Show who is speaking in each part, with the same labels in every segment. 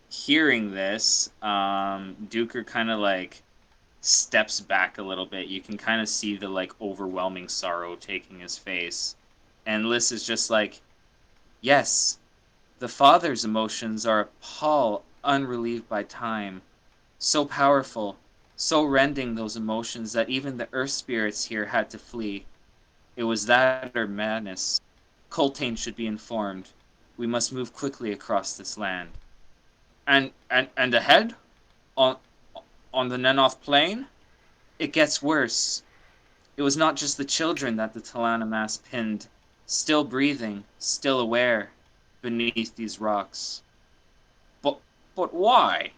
Speaker 1: hearing this, Duker kind of like steps back a little bit. You can kind of see the like overwhelming sorrow taking his face. And Liz is just like, yes, the father's emotions are a pall unrelieved by time, so powerful, so rending those emotions that even the earth spirits here had to flee. It was that or madness. Coltane should be informed. We must move quickly across this land. And ahead? On on the Nenoth plain? It gets worse. It was not just the children that the Talanamas pinned, still breathing, still aware, beneath these rocks. But but why?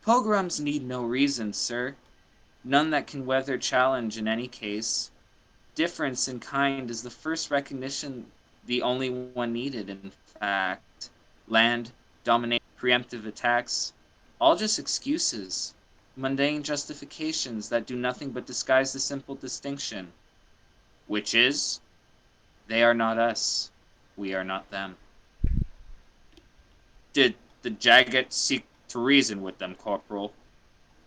Speaker 1: Pogroms need no reason, sir. None that can weather challenge in any case. Difference in kind is the first recognition, the only one needed, in fact. Land, domination, preemptive attacks, all just excuses, mundane justifications that do nothing but disguise the simple distinction, which is, they are not us, we are not them. Did the Jagat seek to reason with them, Corporal?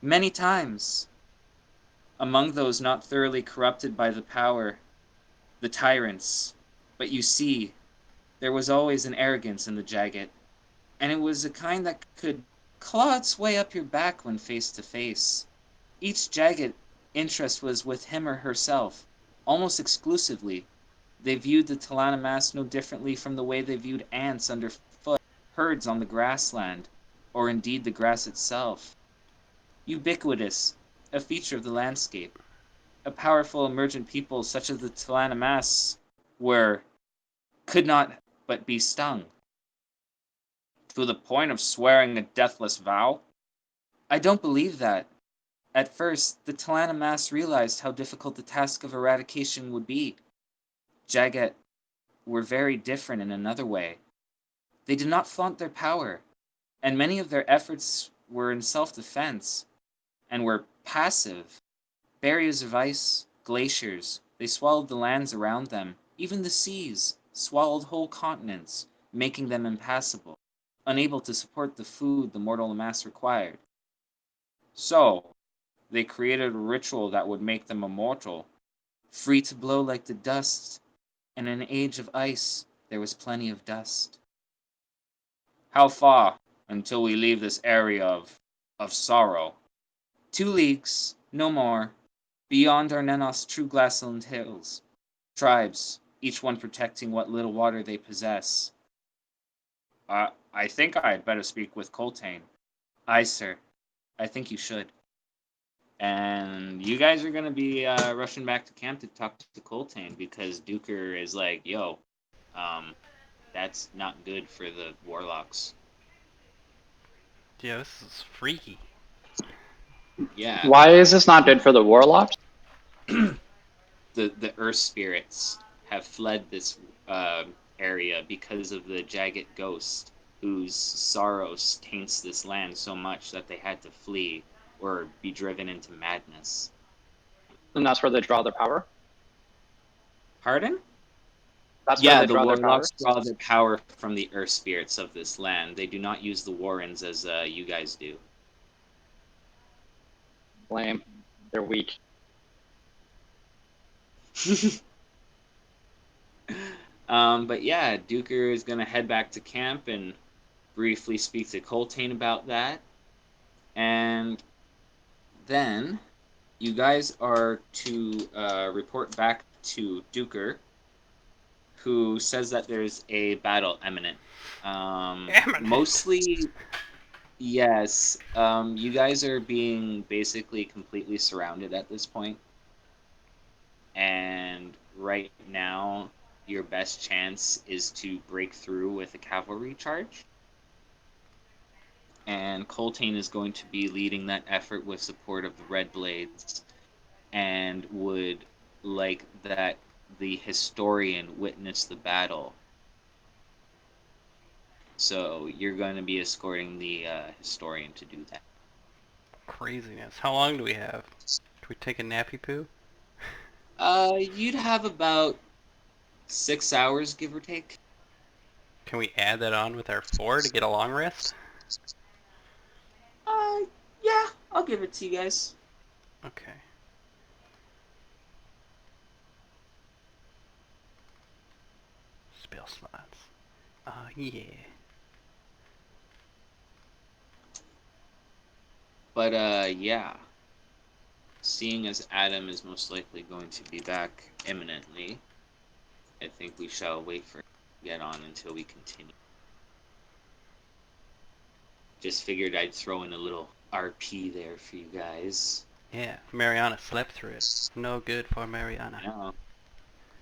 Speaker 1: Many times. Among those not thoroughly corrupted by the power, the tyrants. But you see, there was always an arrogance in the Jagat, and it was a kind that could claw its way up your back when face to face. Each Jagat interest was with him or herself, almost exclusively. They viewed the Talanamas no differently from the way they viewed ants underfoot, herds on the grassland, or indeed the grass itself. Ubiquitous, a feature of the landscape. A powerful emergent people such as the Talanamas were could not but be stung. To the point of swearing a deathless vow? I don't believe that. At first, the Talanamas realized how difficult the task of eradication would be. Jagat were very different in another way. They did not flaunt their power, and many of their efforts were in self-defense, and were passive. Barriers of ice, glaciers, they swallowed the lands around them, even the seas, swallowed whole continents, making them impassable, unable to support the food the mortal mass required. So, they created a ritual that would make them immortal, free to blow like the dust, and in an age of ice there was plenty of dust. How far until we leave this area of sorrow? 2 leagues, no more, beyond are Nenos' true glassland hills. Tribes, each one protecting what little water they possess. I think I had better speak with Coltane. Aye, sir. I think you should. And you guys are gonna be rushing back to camp to talk to Coltane because Duker is like, "Yo, um, that's not good for the warlocks."
Speaker 2: Yeah, this is freaky.
Speaker 1: Yeah,
Speaker 3: Why is this not good for the warlocks?
Speaker 1: the earth spirits have fled this uh, area because of the Jagged Ghost, whose sorrow taints this land so much that they had to flee or be driven into madness.
Speaker 3: And that's where they draw their power.
Speaker 1: Pardon?
Speaker 3: That's where
Speaker 1: Yeah,
Speaker 3: they
Speaker 1: the
Speaker 3: draw their power.
Speaker 1: warlocks draw their power from the earth spirits of this land. They do not use the Warrens as you guys do.
Speaker 3: Lame. They're weak.
Speaker 1: But yeah, Duker is gonna head back to camp and briefly speak to Coltane about that, and then you guys are to report back to Duker, who says that there's a battle imminent.
Speaker 2: Eminent.
Speaker 1: Mostly, yes. You guys are being basically completely surrounded at this point, and right now, your best chance is to break through with a cavalry charge. And Coltane is going to be leading that effort with support of the Red Blades, and would like that the historian witness the battle. So you're going to be escorting the historian to do that.
Speaker 2: Craziness. How long do we have? Do we take a nappy poo?
Speaker 1: You'd have about 6 hours, give or take.
Speaker 2: Can we add that on with our 4 to get a long rest?
Speaker 1: Yeah, I'll give it to you guys.
Speaker 2: Okay. Spell slots. Yeah.
Speaker 1: But yeah. Seeing as Adam is most likely going to be back imminently, I think we shall wait for him to get on until we continue. Just figured I'd throw in a little RP there for you guys.
Speaker 2: Yeah. Mariana slept through it. No good for Mariana.
Speaker 1: Yeah.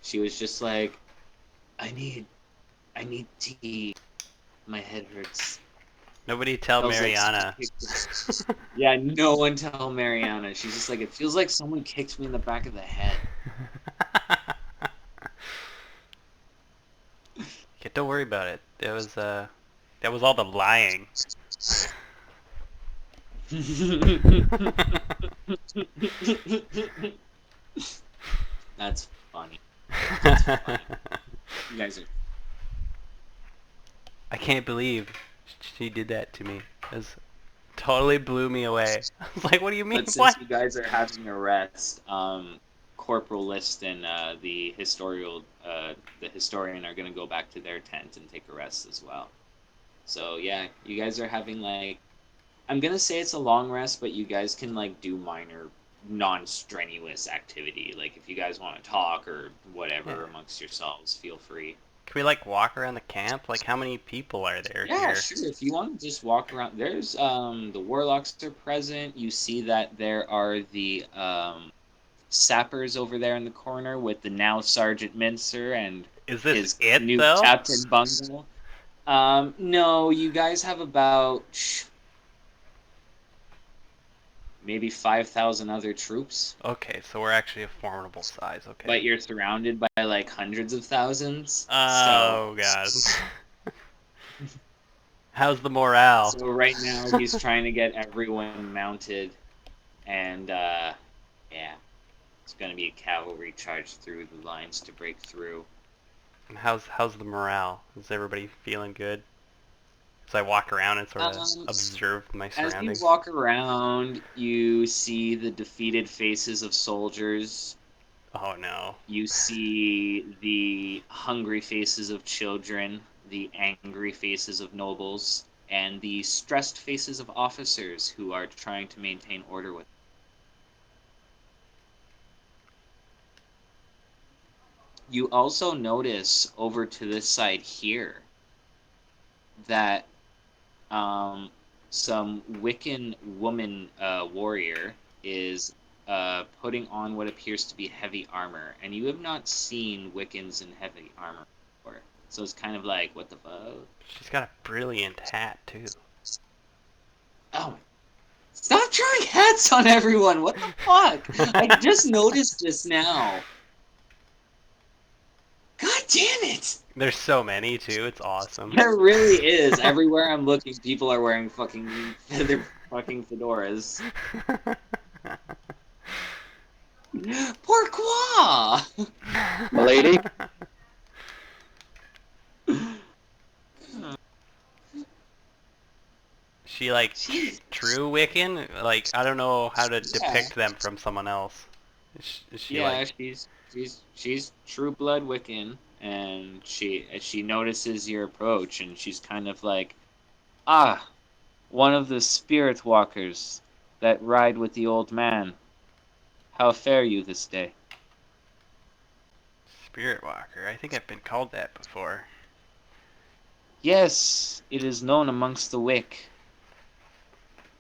Speaker 1: She was just like, I need tea. My head hurts.
Speaker 2: Nobody tell
Speaker 1: Feels like someone
Speaker 2: Mariana.
Speaker 1: kicked me. Yeah, no one tell Mariana. She's just like, it feels like someone kicked me in the back of the head.
Speaker 2: Yeah, don't worry about it. That was all the lying.
Speaker 1: That's funny. That's funny. You guys are.
Speaker 2: I can't believe she did that to me. It totally blew me away. I was like, what do you mean?
Speaker 1: But
Speaker 2: What?
Speaker 1: since you guys are having a rest, Corporal List and the historian are gonna go back to their tent and take a rest as well. So yeah, you guys are having like, I'm gonna say it's a long rest, but you guys can like do minor, non-strenuous activity. Like if you guys want to talk or whatever
Speaker 2: Yeah.
Speaker 1: amongst yourselves, feel free.
Speaker 2: Can we like walk around the camp? Like, how many people are there
Speaker 1: Yeah,
Speaker 2: here?
Speaker 1: sure. If you want to just walk around, there's the warlocks are present. You see that there are the sappers over there in the corner with the now Sergeant Mincer and
Speaker 2: Is this
Speaker 1: his
Speaker 2: it
Speaker 1: new
Speaker 2: though?
Speaker 1: Captain Bungle. No, you guys have about maybe 5,000 other troops,
Speaker 2: Okay, so we're actually a formidable size. Okay.
Speaker 1: but you're surrounded by like hundreds of thousands.
Speaker 2: Oh god. How's the morale?
Speaker 1: So right now he's trying to get everyone mounted, and yeah. It's going to be a cavalry charge through the lines to break through.
Speaker 2: And how's the morale? Is everybody feeling good? As I walk around and sort of observe my
Speaker 1: As you
Speaker 2: surroundings.
Speaker 1: walk around, you see the defeated faces of soldiers.
Speaker 2: Oh no.
Speaker 1: You see the hungry faces of children, the angry faces of nobles, and the stressed faces of officers who are trying to maintain order with. You also notice over to this side here that some Wiccan woman warrior is putting on what appears to be heavy armor, and you have not seen Wiccans in heavy armor before. So it's kind of like, what the fuck?
Speaker 2: She's got a brilliant hat too.
Speaker 1: Oh, stop throwing hats on everyone! What the fuck? I just noticed this now. God damn it!
Speaker 2: There's so many too. It's awesome.
Speaker 1: There really is. Everywhere I'm looking, people are wearing fucking their fucking fedoras. Pourquoi?
Speaker 3: Milady?
Speaker 2: She like
Speaker 1: Jeez.
Speaker 2: true Wiccan? Like I don't know how to depict them from someone else. Is she
Speaker 1: Yeah,
Speaker 2: like
Speaker 1: she's true blood Wiccan, and she notices your approach, and she's kind of like, ah, one of the spirit walkers that ride with the old man. How fare you this day?
Speaker 2: Spirit Walker? I think I've been called that before.
Speaker 1: Yes, it is known amongst the Wick.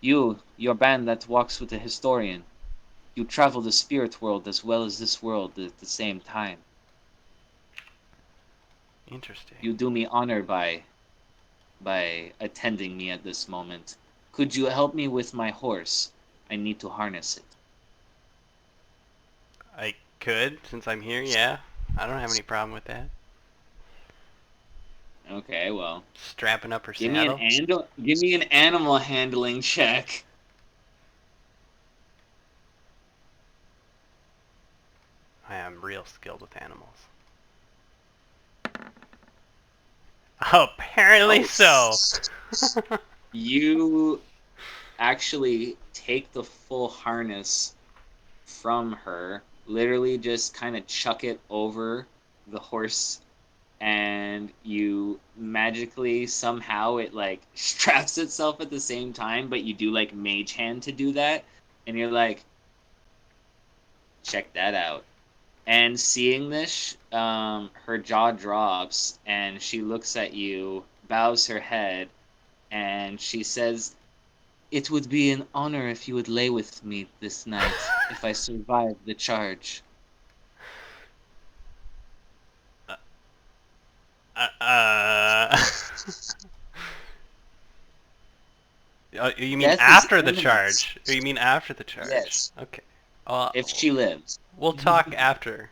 Speaker 1: Your band that walks with the historian. You travel the spirit world as well as this world at the same time.
Speaker 2: Interesting.
Speaker 1: You do me honor by attending me at this moment. Could you help me with my horse? I need to harness it.
Speaker 2: I could, since I'm here, yeah. I don't have any problem with that.
Speaker 1: Okay, well,
Speaker 2: Strapping up her
Speaker 1: give
Speaker 2: saddle.
Speaker 1: me an animal handling check.
Speaker 2: I am real skilled with animals. Apparently so.
Speaker 1: You actually take the full harness from her, literally just kind of chuck it over the horse, and you magically somehow it like straps itself at the same time, but you do like mage hand to do that, and you're like, check that out. And seeing this, her jaw drops and she looks at you, bows her head, and she says, "It would be an honor if you would lay with me this night, if I survive the charge."
Speaker 2: Uh, you mean
Speaker 1: Death is
Speaker 2: after the
Speaker 1: imminent.
Speaker 2: charge? Or you mean after the charge?
Speaker 1: Yes,
Speaker 2: Okay.
Speaker 1: if she lives.
Speaker 2: We'll talk after.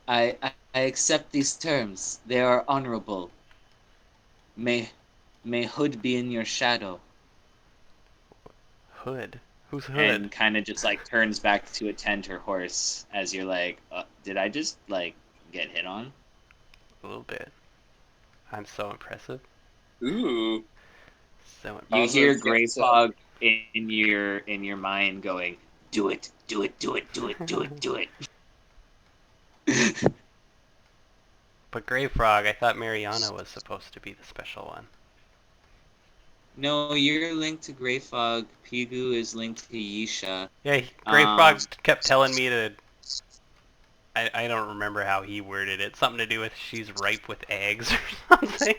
Speaker 1: I accept these terms. They are honorable. May may Hood be in your shadow.
Speaker 2: Hood? Who's Hood?
Speaker 1: And kind of just like turns back to attend her horse as you're like, did I just like get hit on?
Speaker 2: A little bit. I'm so impressive.
Speaker 4: Ooh.
Speaker 2: So
Speaker 1: You
Speaker 4: Also,
Speaker 1: hear
Speaker 4: it's
Speaker 1: Grey
Speaker 4: got
Speaker 1: Fog in your mind going, "Do it, do it, do it, do it, do it, do it."
Speaker 2: But Grey Frog, I thought Mariana was supposed to be the special one.
Speaker 1: No, you're linked to Grey Fog. Pigu is linked to Yisha.
Speaker 2: Yeah, Grey Frog
Speaker 1: Um,
Speaker 2: kept telling me to... I don't remember how he worded it. Something to do with she's ripe with eggs or something.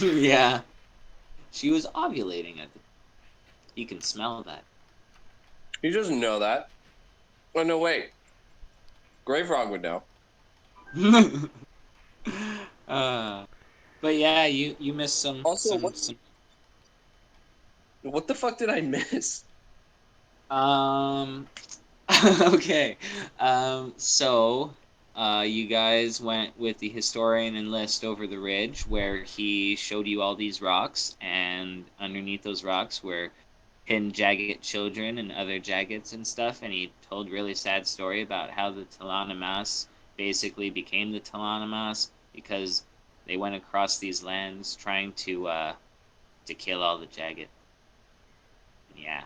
Speaker 1: yeah, she was ovulating at the. You can smell that.
Speaker 4: He doesn't know that. Oh, no, wait. Grey Frog would know.
Speaker 1: But yeah, you missed some
Speaker 4: Also,
Speaker 1: some
Speaker 4: what the fuck did I miss?
Speaker 1: um okay. So you guys went with the historian and list over the ridge where he showed you all these rocks, and underneath those rocks were hidden jagged children and other jaggeds and stuff, and he told really sad story about how the Talanamas basically became the Talanamas because they went across these lands trying to kill all the jagged. Yeah.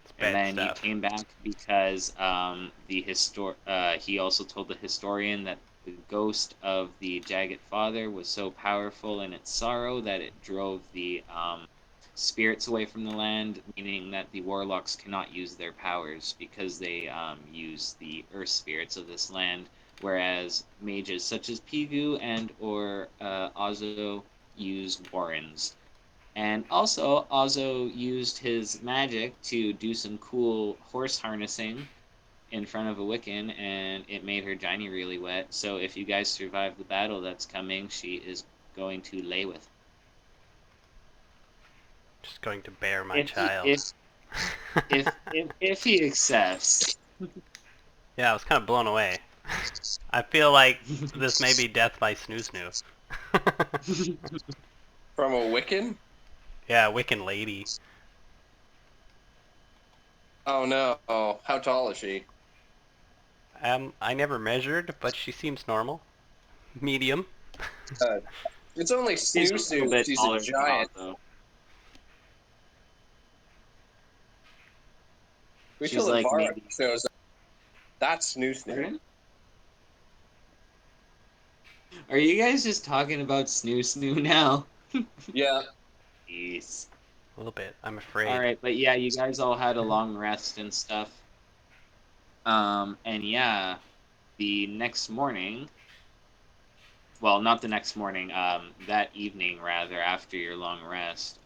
Speaker 2: It's
Speaker 1: And
Speaker 2: bad
Speaker 1: then you
Speaker 2: stuff.
Speaker 1: came back because he also told the historian that the ghost of the Jagged Father was so powerful in its sorrow that it drove the spirits away from the land, meaning that the warlocks cannot use their powers because they use the earth spirits of this land, whereas mages such as Pigu and or Ozo use warrens. And also, Ozo used his magic to do some cool horse harnessing in front of a Wiccan, and it made her Johnny really wet. So if you guys survive the battle that's coming, she is going to lay with him.
Speaker 2: Just going to bear my
Speaker 1: If he,
Speaker 2: child.
Speaker 1: if he accepts.
Speaker 2: Yeah, I was kind of blown away. I feel like this may be death by Snoo Snoo.
Speaker 4: From a Wiccan?
Speaker 2: Yeah, Wiccan lady.
Speaker 4: Oh no. Oh, how tall is she?
Speaker 2: I never measured, but she seems normal. Medium.
Speaker 4: It's only
Speaker 1: She's a
Speaker 4: Snoo
Speaker 1: little
Speaker 4: Snoo.
Speaker 1: bit
Speaker 4: She's a
Speaker 1: taller than
Speaker 4: giant.
Speaker 1: Ozo.
Speaker 4: We
Speaker 1: She's
Speaker 4: till
Speaker 1: like
Speaker 4: Ibarra
Speaker 1: maybe.
Speaker 4: shows up. That's Snoo Snoo.
Speaker 1: Pardon? Are you guys just talking about Snoo Snoo now?
Speaker 4: Yeah.
Speaker 1: Jeez.
Speaker 2: A little bit. I'm afraid.
Speaker 1: All right, but yeah, you guys all had a long rest and stuff. And yeah, the next morning, well, not the next morning, that evening rather, after your long rest,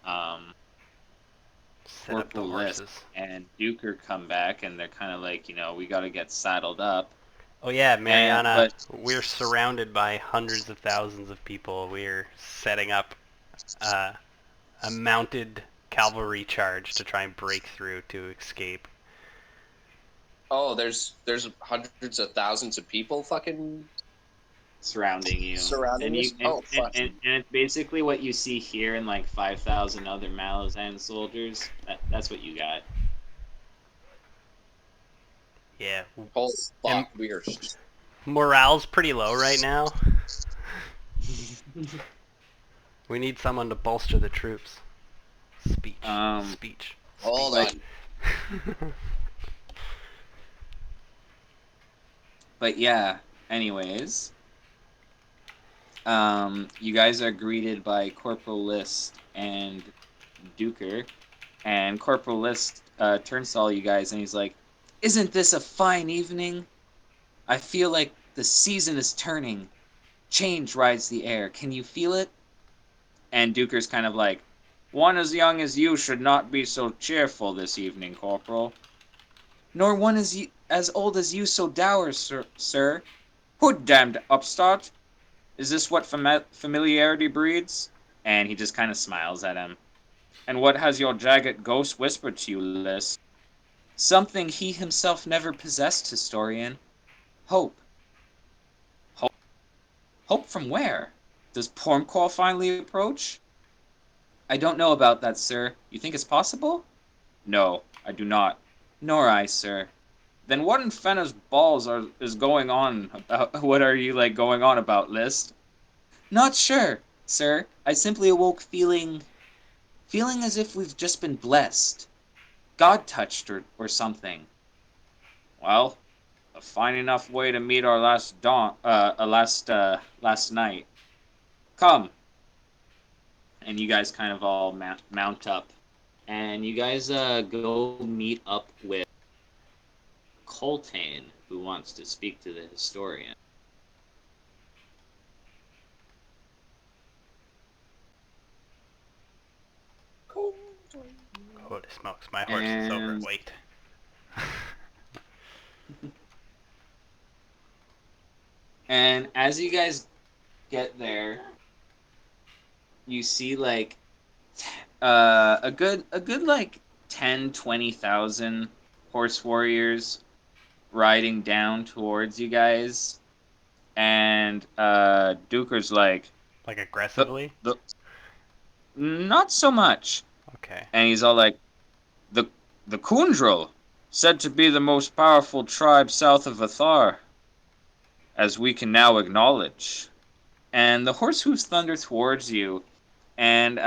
Speaker 2: Set up the
Speaker 1: Corporal List
Speaker 2: horses.
Speaker 1: and Duker come back, and they're kind of like, we got to get saddled up.
Speaker 2: Oh yeah, Mariana,
Speaker 1: but
Speaker 2: we're surrounded by hundreds of thousands of people. We're setting up a mounted cavalry charge to try and break through to escape.
Speaker 4: Oh, there's hundreds of thousands of people fucking
Speaker 1: surrounding you,
Speaker 4: surrounding
Speaker 1: and
Speaker 4: us. Oh fuck.
Speaker 1: and it's basically what you see here in like 5,000 other Malazan soldiers. That's what you got.
Speaker 2: Yeah.
Speaker 4: Holy
Speaker 2: And
Speaker 4: fuck, we are.
Speaker 2: morale's pretty low right now. We need someone to bolster the troops. Speech.
Speaker 1: Um,
Speaker 2: Speech.
Speaker 4: Hold
Speaker 1: Speech.
Speaker 4: on.
Speaker 1: But yeah, anyways, you guys are greeted by Corporal List and Duker, and Corporal List turns to all you guys and he's like, "Isn't this a fine evening? I feel like the season is turning. Change rides the air. Can you feel it?" And Duker's kind of like, "One as young as you should not be so cheerful this evening, Corporal. Nor one as old as you so dour, sir. Hood damned upstart. Is this what familiarity breeds?" And he just kind of smiles at him. "And what has your jagged ghost whispered to you, List?" "Something he himself never possessed, historian. Hope." "Hope? Hope from where? Does Pormcall finally approach?" "I don't know about that, sir. You think it's possible?" "No, I do not." "Nor I, sir." "Then what in Fenna's balls is going on about? What are you going on about, List?" "Not sure, sir. I simply awoke feeling as if we've just been blessed. God touched or something." "Well, a fine enough way to meet our last night. Come." And you guys kind of all mount up, and you guys go meet up with Coltane, who wants to speak to the historian.
Speaker 2: Holy smokes, my horse is overweight.
Speaker 1: And as you guys get there, you see a good 10-20,000 horse warriors riding down towards you guys, and Duker's like,
Speaker 2: Like
Speaker 1: the,
Speaker 2: aggressively?
Speaker 1: the not so much.
Speaker 2: Okay.
Speaker 1: And he's all like, the Kundrel, said to be the most powerful tribe south of Athar, as we can now acknowledge. And the horse hooves thunder towards you, and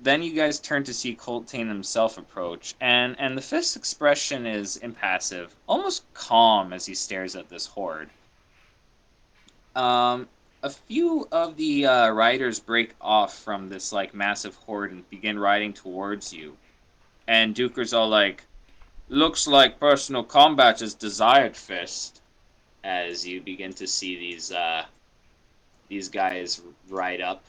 Speaker 1: then you guys turn to see Coltane himself approach, and the fist's expression is impassive, almost calm as he stares at this horde. A few of the riders break off from this massive horde and begin riding towards you, and Duker's all like, "Looks like personal combat is desired, Fist," as you begin to see these guys ride up.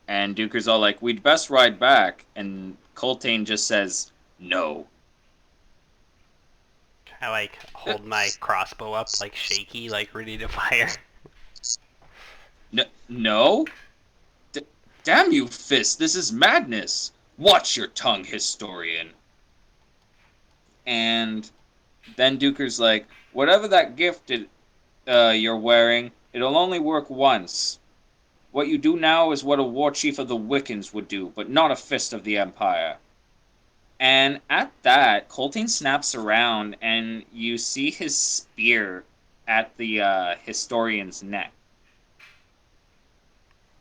Speaker 1: And Duker's all like, "We'd best ride back." And Coltane just says, "No."
Speaker 2: I hold my crossbow up shaky, ready to fire.
Speaker 1: No? Damn you, Fist, this is madness. Watch your tongue, historian. And then Duker's like, "Whatever that gift you're wearing, it'll only work once. What you do now is what a war chief of the Wiccans would do, but not a Fist of the Empire." And at that, Coltane snaps around, and you see his spear at the historian's neck.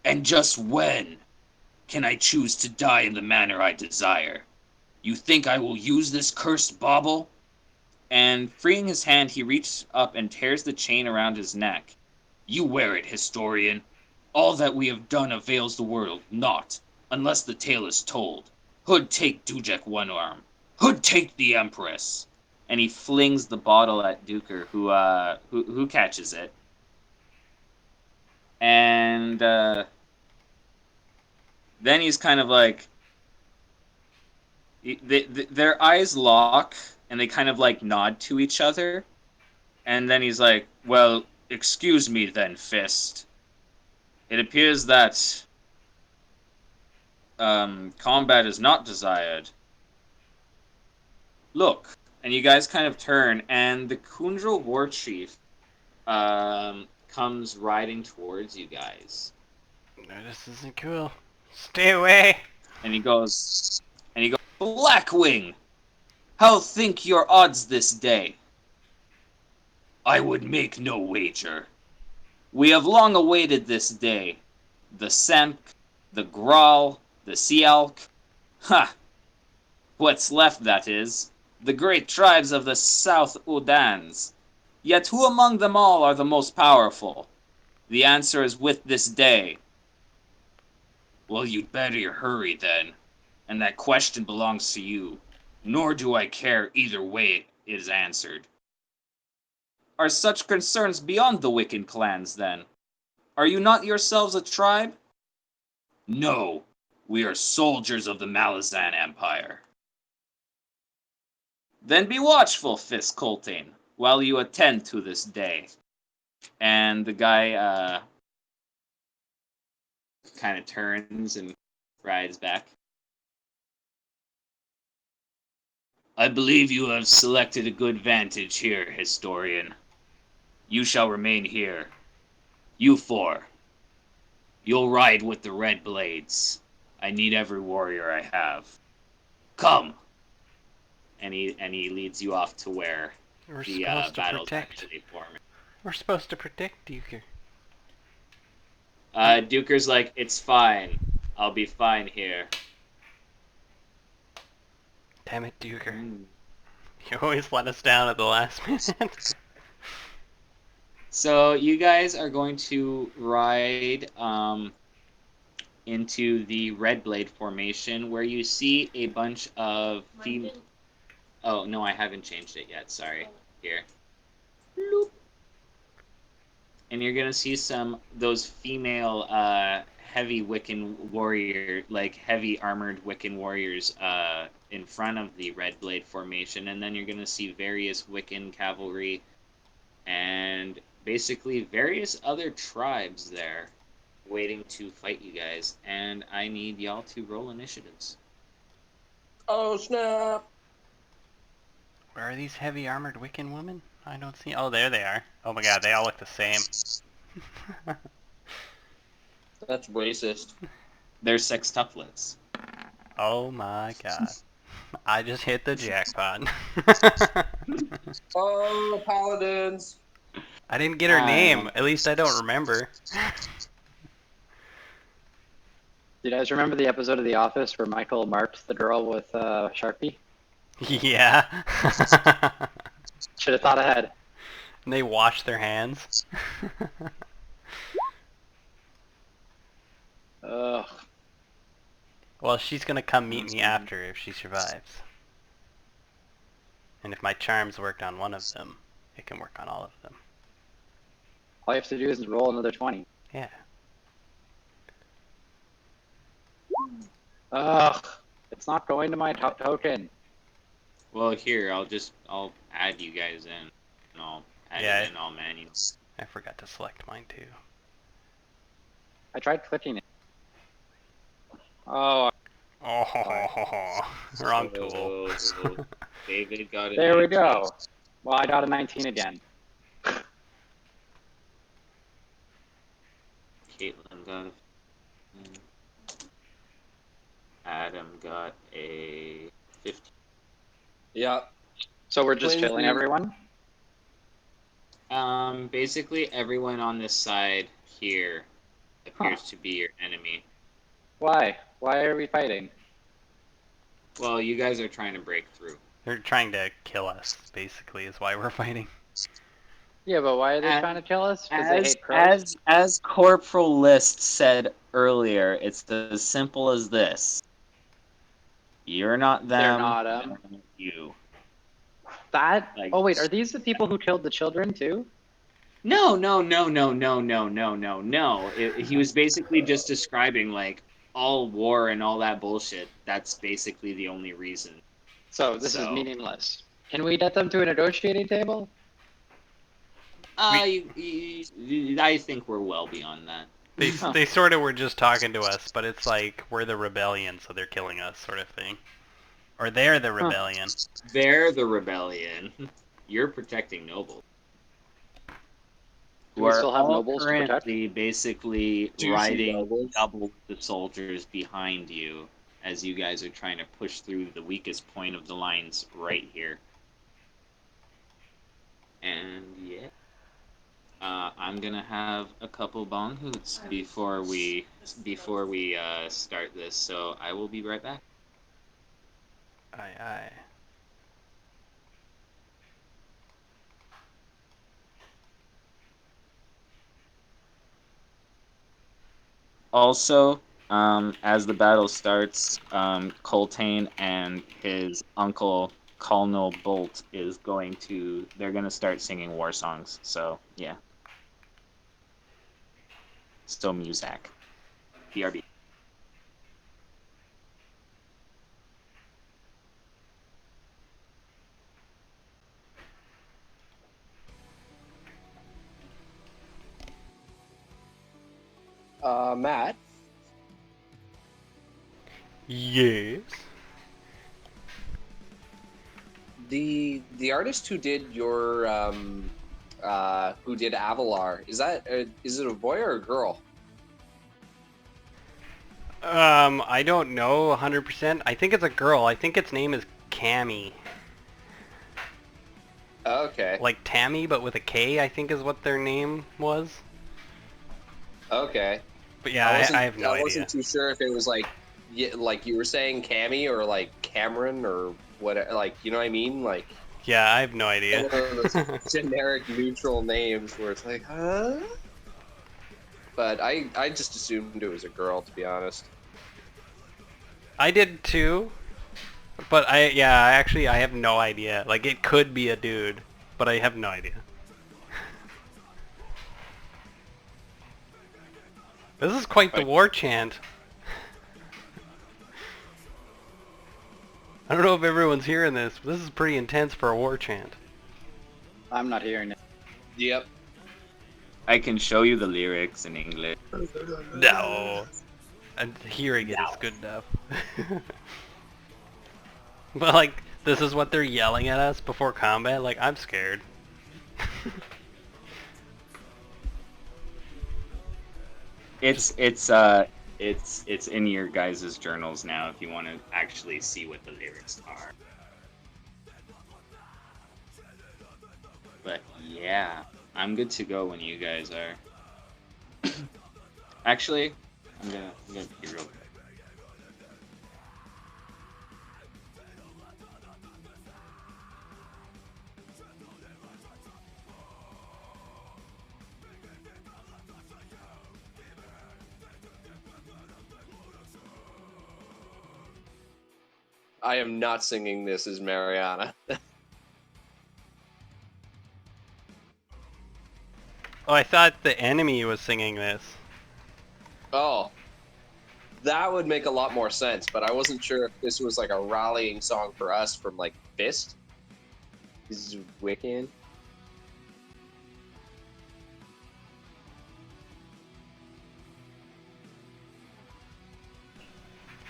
Speaker 1: "And just when can I choose to die in the manner I desire? You think I will use this cursed bauble?" And freeing his hand, he reaches up and tears the chain around his neck. "You wear it, historian. All that we have done avails the world not, unless the tale is told. Hood take Dujek One Arm. Hood take the Empress." And he flings the bottle at Duker, who catches it. And then he's kind of like, their eyes lock, and they kind of nod to each other. And then he's like, "Well, excuse me then, Fist. It appears that combat is not desired. Look." And you guys kind of turn, and the Kundrel war chief comes riding towards you guys.
Speaker 2: No, this isn't cool. Stay away!
Speaker 1: And he goes, "Blackwing, how think your odds this day?" "I would make no wager. We have long awaited this day. The Semp, the Graal, the Sialk. Ha! What's left, that is. The great tribes of the South Udans. Yet who among them all are the most powerful? The answer is with this day. Well, you'd better hurry then. And that question belongs to you. Nor do I care either way it is answered. Are such concerns beyond the Wiccan clans, then? Are you not yourselves a tribe? No, we are soldiers of the Malazan Empire. Then be watchful, Fist Coltane, while you attend to this day. And the guy kind of turns and rides back. I believe you have selected a good vantage here, historian. You shall remain here. You four. You'll ride with the Red Blades. I need every warrior I have. Come! And he leads you off to where
Speaker 2: We're
Speaker 1: the
Speaker 2: supposed to
Speaker 1: battle's
Speaker 2: protect.
Speaker 1: actually forming.
Speaker 2: We're supposed to protect Duker.
Speaker 1: Duker's like, it's fine. I'll be fine here.
Speaker 2: Damn it, Duker.
Speaker 1: Mm.
Speaker 2: You always let us down at the last minute.
Speaker 1: So you guys are going to ride into the Red Blade formation, where you see a bunch of female. Oh no, I haven't changed it yet. Sorry. Here. Bloop. And you're gonna see those female heavy Wiccan warrior, like heavy armored Wiccan warriors in front of the Red Blade formation, and then you're gonna see various Wiccan cavalry and basically various other tribes there waiting to fight you guys. And I need y'all to roll initiatives.
Speaker 4: Oh, snap.
Speaker 2: Where are these heavy armored Wiccan women? I don't see. Oh, there they are. Oh my god, they all look the same.
Speaker 4: That's racist.
Speaker 1: They're sextuplets.
Speaker 2: Oh my god. I just hit the jackpot.
Speaker 4: Oh, paladins.
Speaker 2: I didn't get her name. At least I don't remember.
Speaker 3: Do you guys remember the episode of The Office where Michael marked the girl with Sharpie?
Speaker 2: Yeah.
Speaker 3: Should have thought ahead.
Speaker 2: And they wash their hands.
Speaker 3: Ugh.
Speaker 2: Well, she's gonna come meet me after if she survives. And if my charms worked on one of them, it can work on all of them.
Speaker 3: All you have to do is roll another 20.
Speaker 2: Yeah.
Speaker 3: Ugh. It's not going to my token.
Speaker 1: Well, here, I'll add you guys in. And I'll add it in all menus.
Speaker 2: I forgot to select mine too.
Speaker 3: I tried clicking it. Oh,
Speaker 2: Oh, wrong tool.
Speaker 1: So, David got it.
Speaker 3: there we go. Well, I got a 19 again.
Speaker 1: Caitlin got Adam got a 15.
Speaker 4: Yeah.
Speaker 3: So we're just
Speaker 4: Twins
Speaker 3: killing
Speaker 4: need-
Speaker 3: everyone?
Speaker 1: Basically everyone on this side here appears to be your enemy.
Speaker 3: Why? Why are we fighting?
Speaker 1: Well, you guys are trying to break through.
Speaker 2: They're trying to kill us, basically, is why we're fighting.
Speaker 3: Yeah, but why are they
Speaker 1: As-
Speaker 3: trying to kill us? Because they hate crows?
Speaker 1: As Corporal List said earlier, it's as simple as this. You're not them.
Speaker 3: They're not
Speaker 1: they're not you.
Speaker 3: That?
Speaker 1: Like-
Speaker 3: Oh wait, are these the people who killed the children too?
Speaker 1: No. He was basically just describing like all war and all that bullshit. That's basically the only reason.
Speaker 3: So this is
Speaker 1: So-
Speaker 3: meaningless. Can we get them to a negotiating table?
Speaker 1: I think we're well beyond that.
Speaker 2: They sort of were just talking to us, but it's like we're the rebellion, so they're killing us, sort of thing. Or they're the rebellion.
Speaker 1: They're the rebellion. You're protecting nobles.
Speaker 3: Do we still have nobles to protect?
Speaker 1: currently basically
Speaker 4: Juicy
Speaker 1: riding
Speaker 4: nobles.
Speaker 1: double the soldiers behind you as you guys are trying to push through the weakest point of the lines right here. And yeah. I'm gonna have a couple bong hoots before we start this. So I will be right back.
Speaker 2: Aye, aye.
Speaker 1: Also, as the battle starts, Coltane and his uncle Colonel Bolt they're gonna start singing war songs. So yeah. So Muzak. BRB.
Speaker 4: Matt,
Speaker 2: Yes.
Speaker 4: the artist who did your who did Avalar, is it a boy or a girl?
Speaker 2: I don't know 100%. I think it's a girl. I think its name is Cammy.
Speaker 4: Okay.
Speaker 2: Like Tammy, but with a K, I think is what their name was.
Speaker 4: Okay.
Speaker 2: But yeah, I have no
Speaker 4: I
Speaker 2: idea.
Speaker 4: wasn't too sure if it was like, yeah, like you were saying Cammy or like Cameron or what, like, you know what I mean? Like
Speaker 2: Yeah, I have no idea.
Speaker 4: one of those generic neutral names where it's like, huh? But I just assumed it was a girl, to be honest.
Speaker 2: I did too. But I have no idea. Like it could be a dude, but I have no idea. This is quite the war chant. I don't know if everyone's hearing this, but this is pretty intense for a war chant.
Speaker 3: I'm not hearing it.
Speaker 4: Yep.
Speaker 1: I can show you the lyrics in English.
Speaker 2: No. And hearing it is good enough. But like, this is what they're yelling at us before combat? Like, I'm scared.
Speaker 1: It's in your guys' journals now if you want to actually see what the lyrics are. But yeah, I'm good to go when you guys are. Actually, I'm gonna be real quick.
Speaker 4: I am not singing this as Mariana.
Speaker 2: Oh, I thought the enemy was singing this.
Speaker 4: Oh, that would make a lot more sense, but I wasn't sure if this was like a rallying song for us from like Fist. This is Wiccan.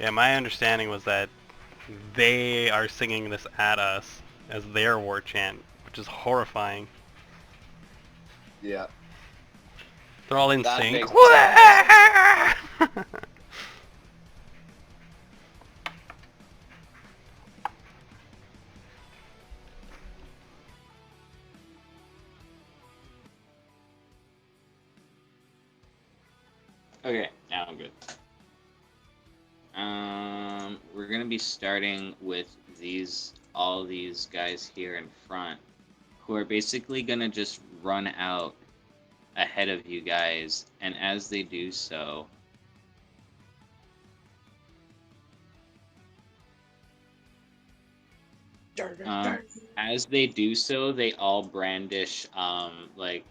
Speaker 2: Yeah, my understanding was that they are singing this at us as their war chant, which is horrifying.
Speaker 4: Yeah.
Speaker 2: They're all in
Speaker 4: That
Speaker 2: sync.
Speaker 4: makes sense.
Speaker 1: Okay, now I'm good. We're gonna be starting with all these guys here in front, who are basically gonna just run out ahead of you guys, and as they do so, they all brandish like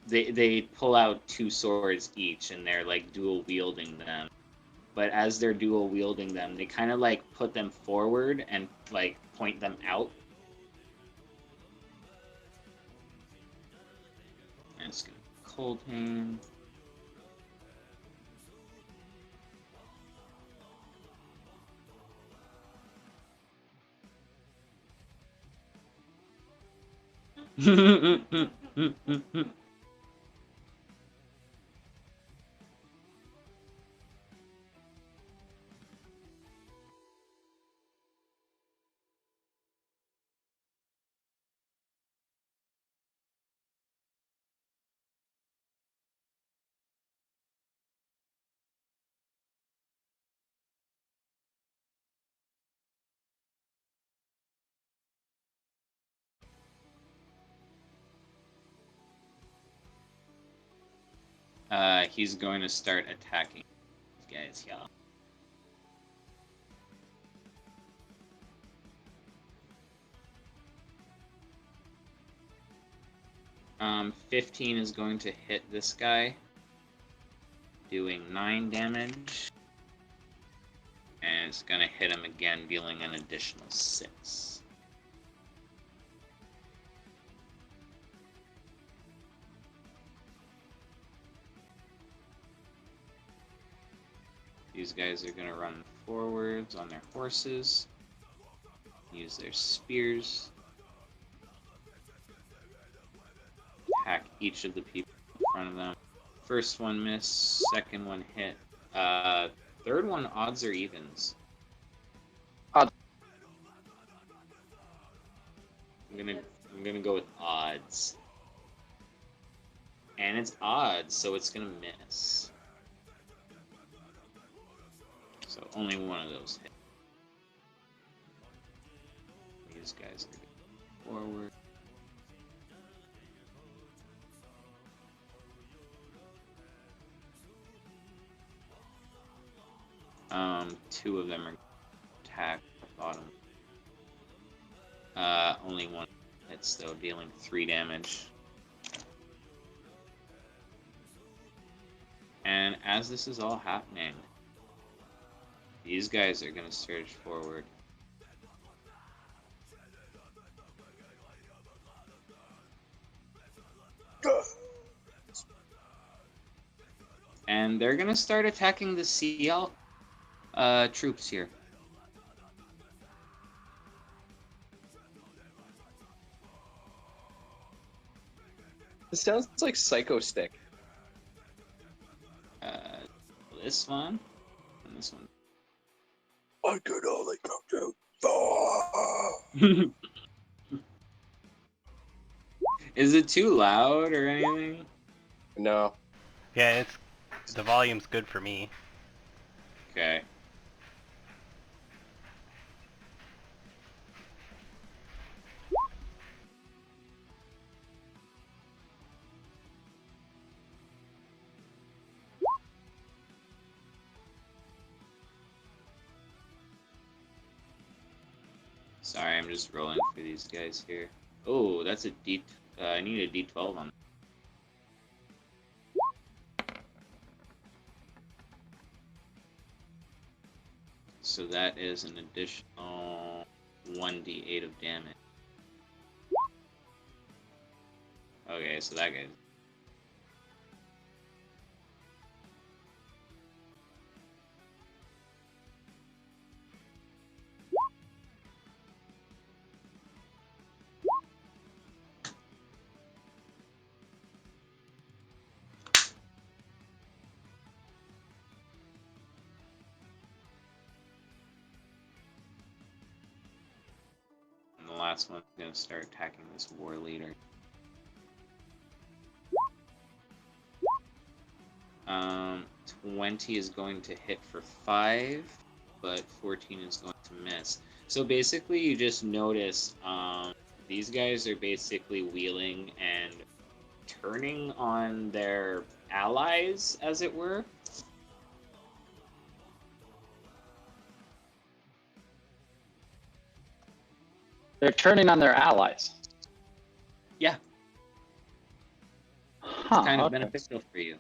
Speaker 1: they pull out two swords each, and they're like dual wielding them. But as they're dual wielding them, they kind of like put them forward and like point them out. And it's gonna cold hand. He's going to start attacking these guys, y'all. Um, 15 is going to hit this guy, doing 9 damage. And it's going to hit him again, dealing an additional 6. These guys are going to run forwards on their horses, use their spears, attack each of the people in front of them. First one miss, second one hit. Third one, odds or evens?
Speaker 3: Odds.
Speaker 1: I'm gonna go with odds. And it's odds, so it's gonna miss. So only one of those hit. These guys are going forward. Two of them are attack the bottom. Only one hits though, dealing 3 damage. And as this is all happening, these guys are gonna surge forward. And they're gonna start attacking the CL troops here.
Speaker 4: This sounds like Psycho Stick.
Speaker 1: This one and this one.
Speaker 4: I could only come to Thor.
Speaker 1: Is it too loud or anything?
Speaker 4: No.
Speaker 2: Yeah, the volume's good for me.
Speaker 1: Okay. Sorry, I'm just rolling for these guys here. Oh, that's a D. I need a D12 on. So that is an additional 1d8 of damage. Okay, so that guy. And the last one's gonna start attacking this war leader. 20 is going to hit for 5, but 14 is going to miss. So basically, you just notice these guys are basically wheeling and turning on their allies, as it were.
Speaker 3: They're turning on their allies.
Speaker 1: Yeah,
Speaker 3: Huh.
Speaker 1: it's kind of
Speaker 3: okay.
Speaker 1: beneficial for you.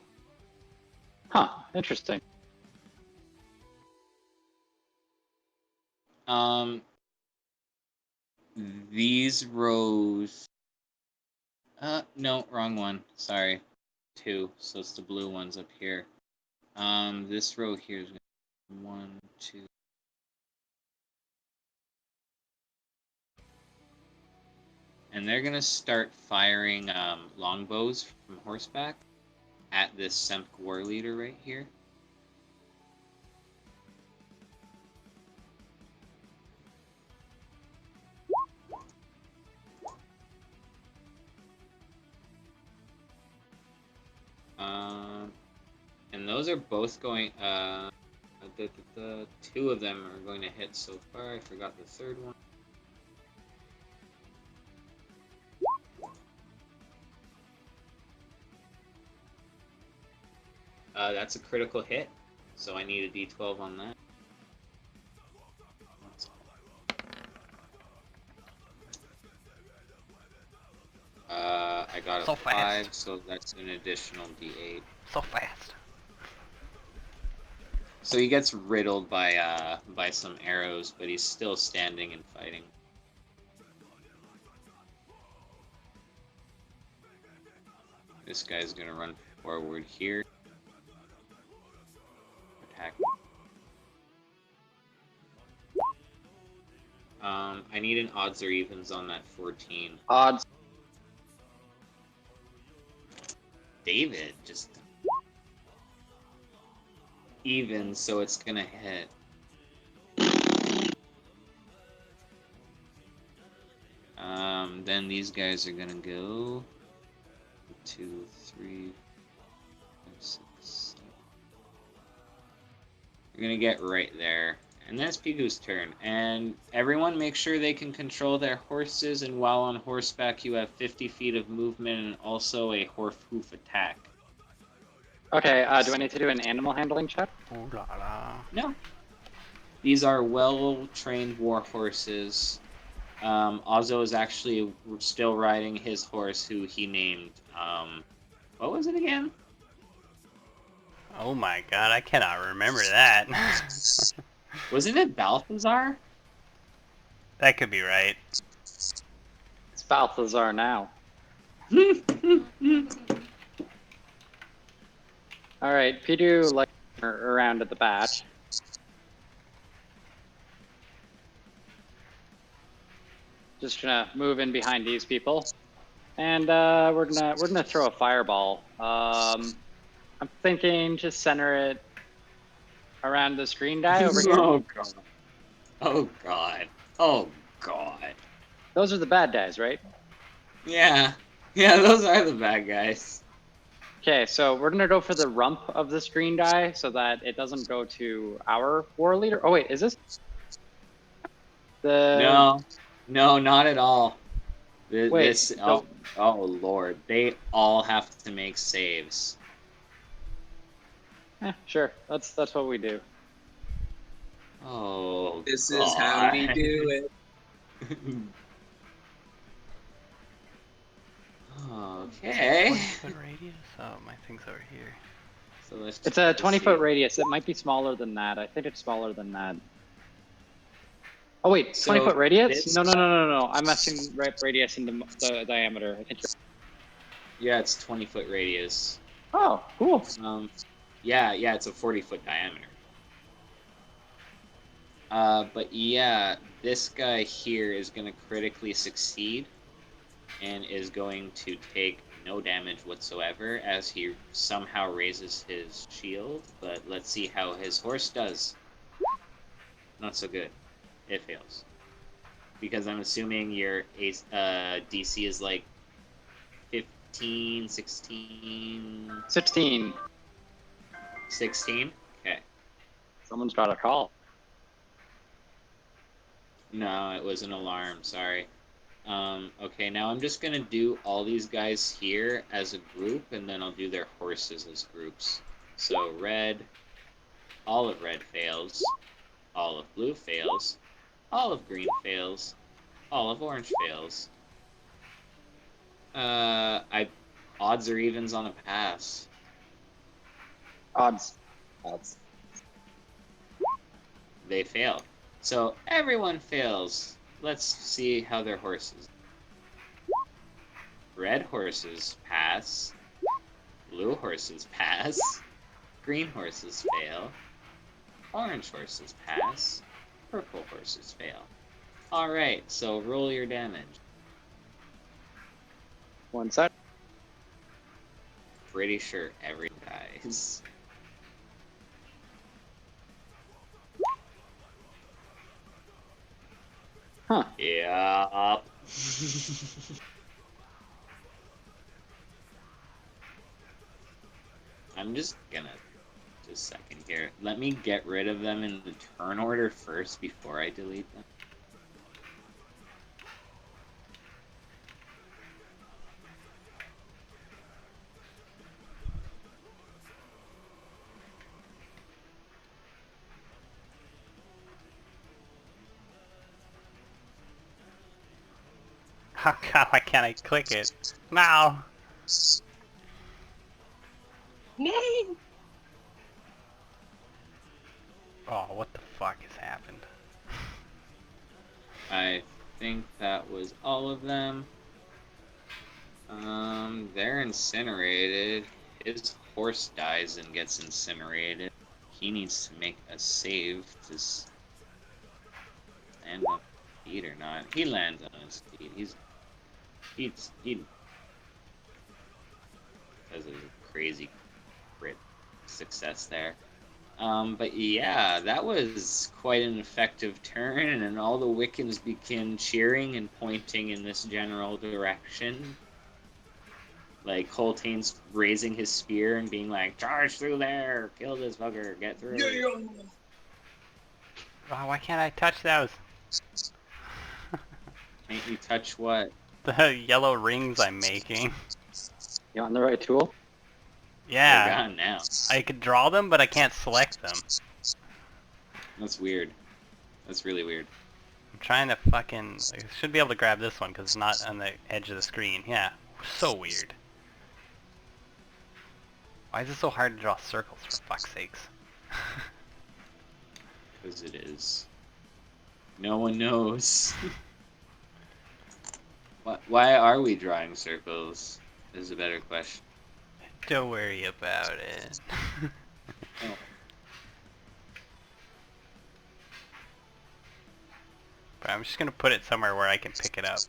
Speaker 3: Huh. Interesting.
Speaker 1: These rows. No, wrong one. Sorry. 2. So it's the blue ones up here. This row here is 1, 2. And they're gonna start firing longbows from horseback at this Semp war leader right here. And those are both going. The 2 of them are going to hit so far. I forgot the third one. That's a critical hit, so I need a d12 on that. I got a
Speaker 2: So
Speaker 1: 5,
Speaker 2: fast.
Speaker 1: so that's an additional d8.
Speaker 2: So fast.
Speaker 1: So he gets riddled by some arrows, but he's still standing and fighting. This guy's gonna run forward here. Attack. I need an odds or evens on that 14.
Speaker 3: Odds.
Speaker 1: David just even, so it's gonna hit. Then these guys are gonna go 2, 3, 5, 6, 7. You're gonna get right there. And that's Pigu's turn. And everyone make sure they can control their horses, and while on horseback you have 50 feet of movement and also a hoof attack.
Speaker 3: Okay, do I need to do an animal handling check?
Speaker 2: Ooh la la.
Speaker 1: No. These are well-trained war horses. Ozzo is actually still riding his horse, who he named, what was it again?
Speaker 2: Oh my god, I cannot remember that.
Speaker 1: Wasn't it Balthazar?
Speaker 2: That could be right.
Speaker 3: It's Balthazar now. All right, Pidu like around at the back. Just gonna move in behind these people, and we're gonna throw a fireball. I'm thinking just center it around this green guy over here.
Speaker 1: Oh god. Oh god. Oh god.
Speaker 3: Those are the bad guys, right?
Speaker 1: Yeah. Yeah, those are the bad guys.
Speaker 3: Okay, so we're gonna go for the rump of this green guy so that it doesn't go to our war leader. Oh wait, is this the?
Speaker 1: No. No, not at all.
Speaker 3: Wait,
Speaker 1: This oh lord. They all have to make saves.
Speaker 3: Sure. That's what we do.
Speaker 1: Oh
Speaker 4: This
Speaker 1: god.
Speaker 4: is how we do it.
Speaker 1: Okay.
Speaker 2: 20-foot radius? Oh, my thing's over here.
Speaker 1: So let's
Speaker 3: It's a
Speaker 1: let's
Speaker 3: 20-foot
Speaker 1: see.
Speaker 3: radius. It might be smaller than that. I think it's smaller than that. Oh wait,
Speaker 1: So
Speaker 3: 20-foot radius?
Speaker 1: this-
Speaker 3: No. I'm asking radius into the diameter. I think you're...
Speaker 1: Yeah, it's 20-foot radius.
Speaker 3: Oh, cool.
Speaker 1: Yeah, it's a 40-foot diameter. But yeah, this guy here is going to critically succeed and is going to take no damage whatsoever as he somehow raises his shield. But let's see how his horse does. Not so good. It fails. Because I'm assuming your DC is like 15, 16...
Speaker 3: 16.
Speaker 1: 16? Okay.
Speaker 3: Someone's got a call.
Speaker 1: No, it was an alarm, sorry. Okay, now I'm just gonna do all these guys here as a group, and then I'll do their horses as groups. So red, all of red fails, all of blue fails, all of green fails, all of orange fails. Odds or evens on a pass.
Speaker 3: Odds.
Speaker 1: They fail. So everyone fails. Let's see how their horses. Red horses pass. Blue horses pass. Green horses fail. Orange horses pass. Purple horses fail. Alright, so roll your damage.
Speaker 3: 1 sec.
Speaker 1: Pretty sure everyone dies.
Speaker 3: Huh.
Speaker 1: Yup. I'm just gonna just a second here. Let me get rid of them in the turn order first before I delete them.
Speaker 2: Oh god, why can't I click it? No!
Speaker 4: No.
Speaker 2: Oh, what the fuck has happened?
Speaker 1: I think that was all of them. They're incinerated. His horse dies and gets incinerated. He needs to make a save to land on his feet or not. He lands on his feet. He does a crazy crit success there. But yeah, that was quite an effective turn, and all the Wiccans begin cheering and pointing in this general direction. Like, Coltane's raising his spear and being like, charge through there! Kill this fucker! Get through!
Speaker 4: Yeah.
Speaker 2: Oh, why can't I touch those?
Speaker 1: Can't you touch what?
Speaker 2: The yellow rings I'm making.
Speaker 3: You on the right tool?
Speaker 1: They're
Speaker 2: Yeah,
Speaker 1: gone now.
Speaker 2: I could draw them, but I can't select them.
Speaker 1: That's weird. That's really weird.
Speaker 2: I'm trying to fucking... I should be able to grab this one because it's not on the edge of the screen. Yeah, so weird. Why is it so hard to draw circles, for fuck's sakes?
Speaker 1: Because it is. No one knows. Why are we drawing circles? Is a better question.
Speaker 2: Don't worry about it.
Speaker 1: Oh.
Speaker 2: But I'm just gonna put it somewhere where I can pick it up.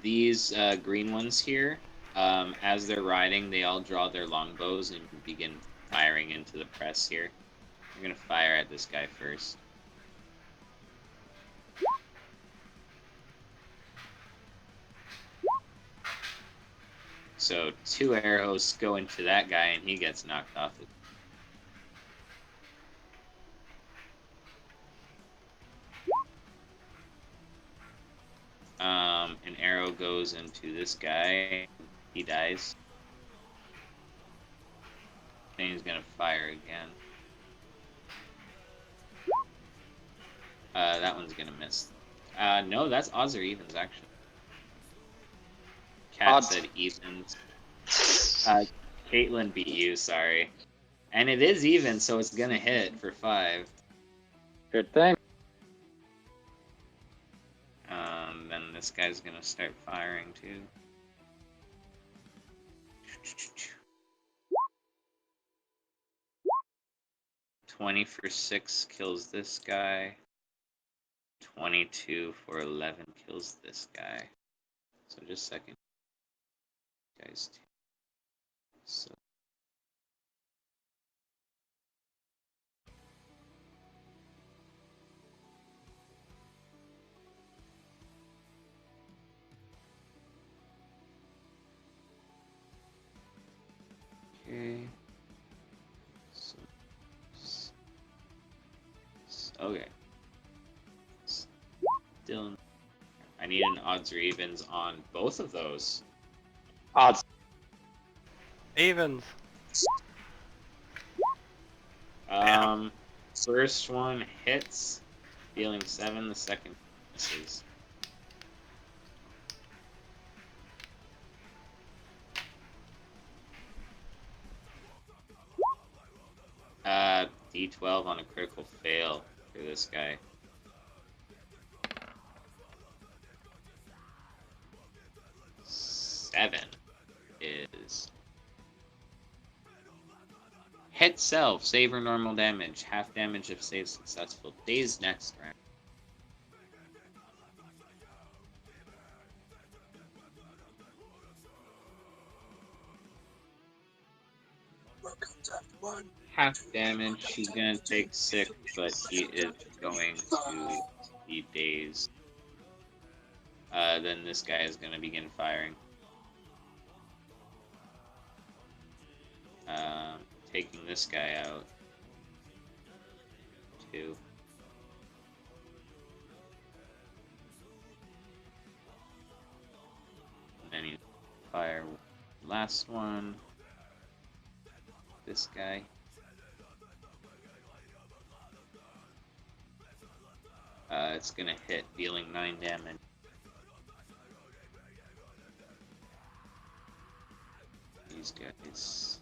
Speaker 1: These green ones here, as they're riding, they all draw their longbows and begin firing into the press here. We're gonna fire at this guy first. So 2 arrows go into that guy and he gets knocked off. An arrow goes into this guy. He dies. Then he's gonna fire again. That one's gonna miss. No, that's odds or evens actually. Cat
Speaker 3: Odds.
Speaker 1: said evens. Caitlin beat you, sorry. And it is even, so it's gonna hit for 5.
Speaker 3: Good thing.
Speaker 1: Then this guy's gonna start firing too. $20 for 6 kills this guy. 22 for 11 kills this guy. So just a second. Guys, so okay. Okay. Dylan, I need an odds or evens on both of those.
Speaker 3: Odds.
Speaker 2: Evens.
Speaker 1: First one hits, dealing 7. The second misses. D12 on a critical fail for this guy. Seven is hit self, save or normal damage, half damage if save successful. Days next round. Half damage, he's gonna take 6, but he is going to be dazed. Then this guy is gonna begin firing. Taking this guy out. 2. And then he fire last one. This guy. It's gonna hit, dealing 9 damage. These guys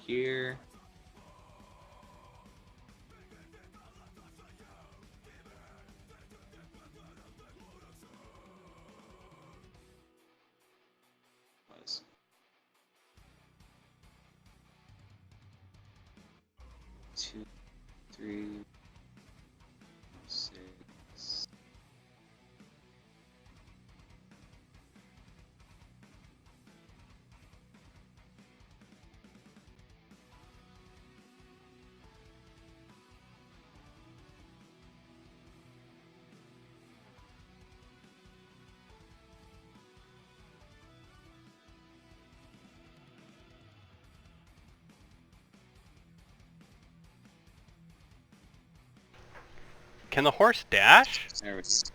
Speaker 1: here. Was 2, 3, 6.
Speaker 2: Can the horse dash?
Speaker 1: There we go.
Speaker 2: Is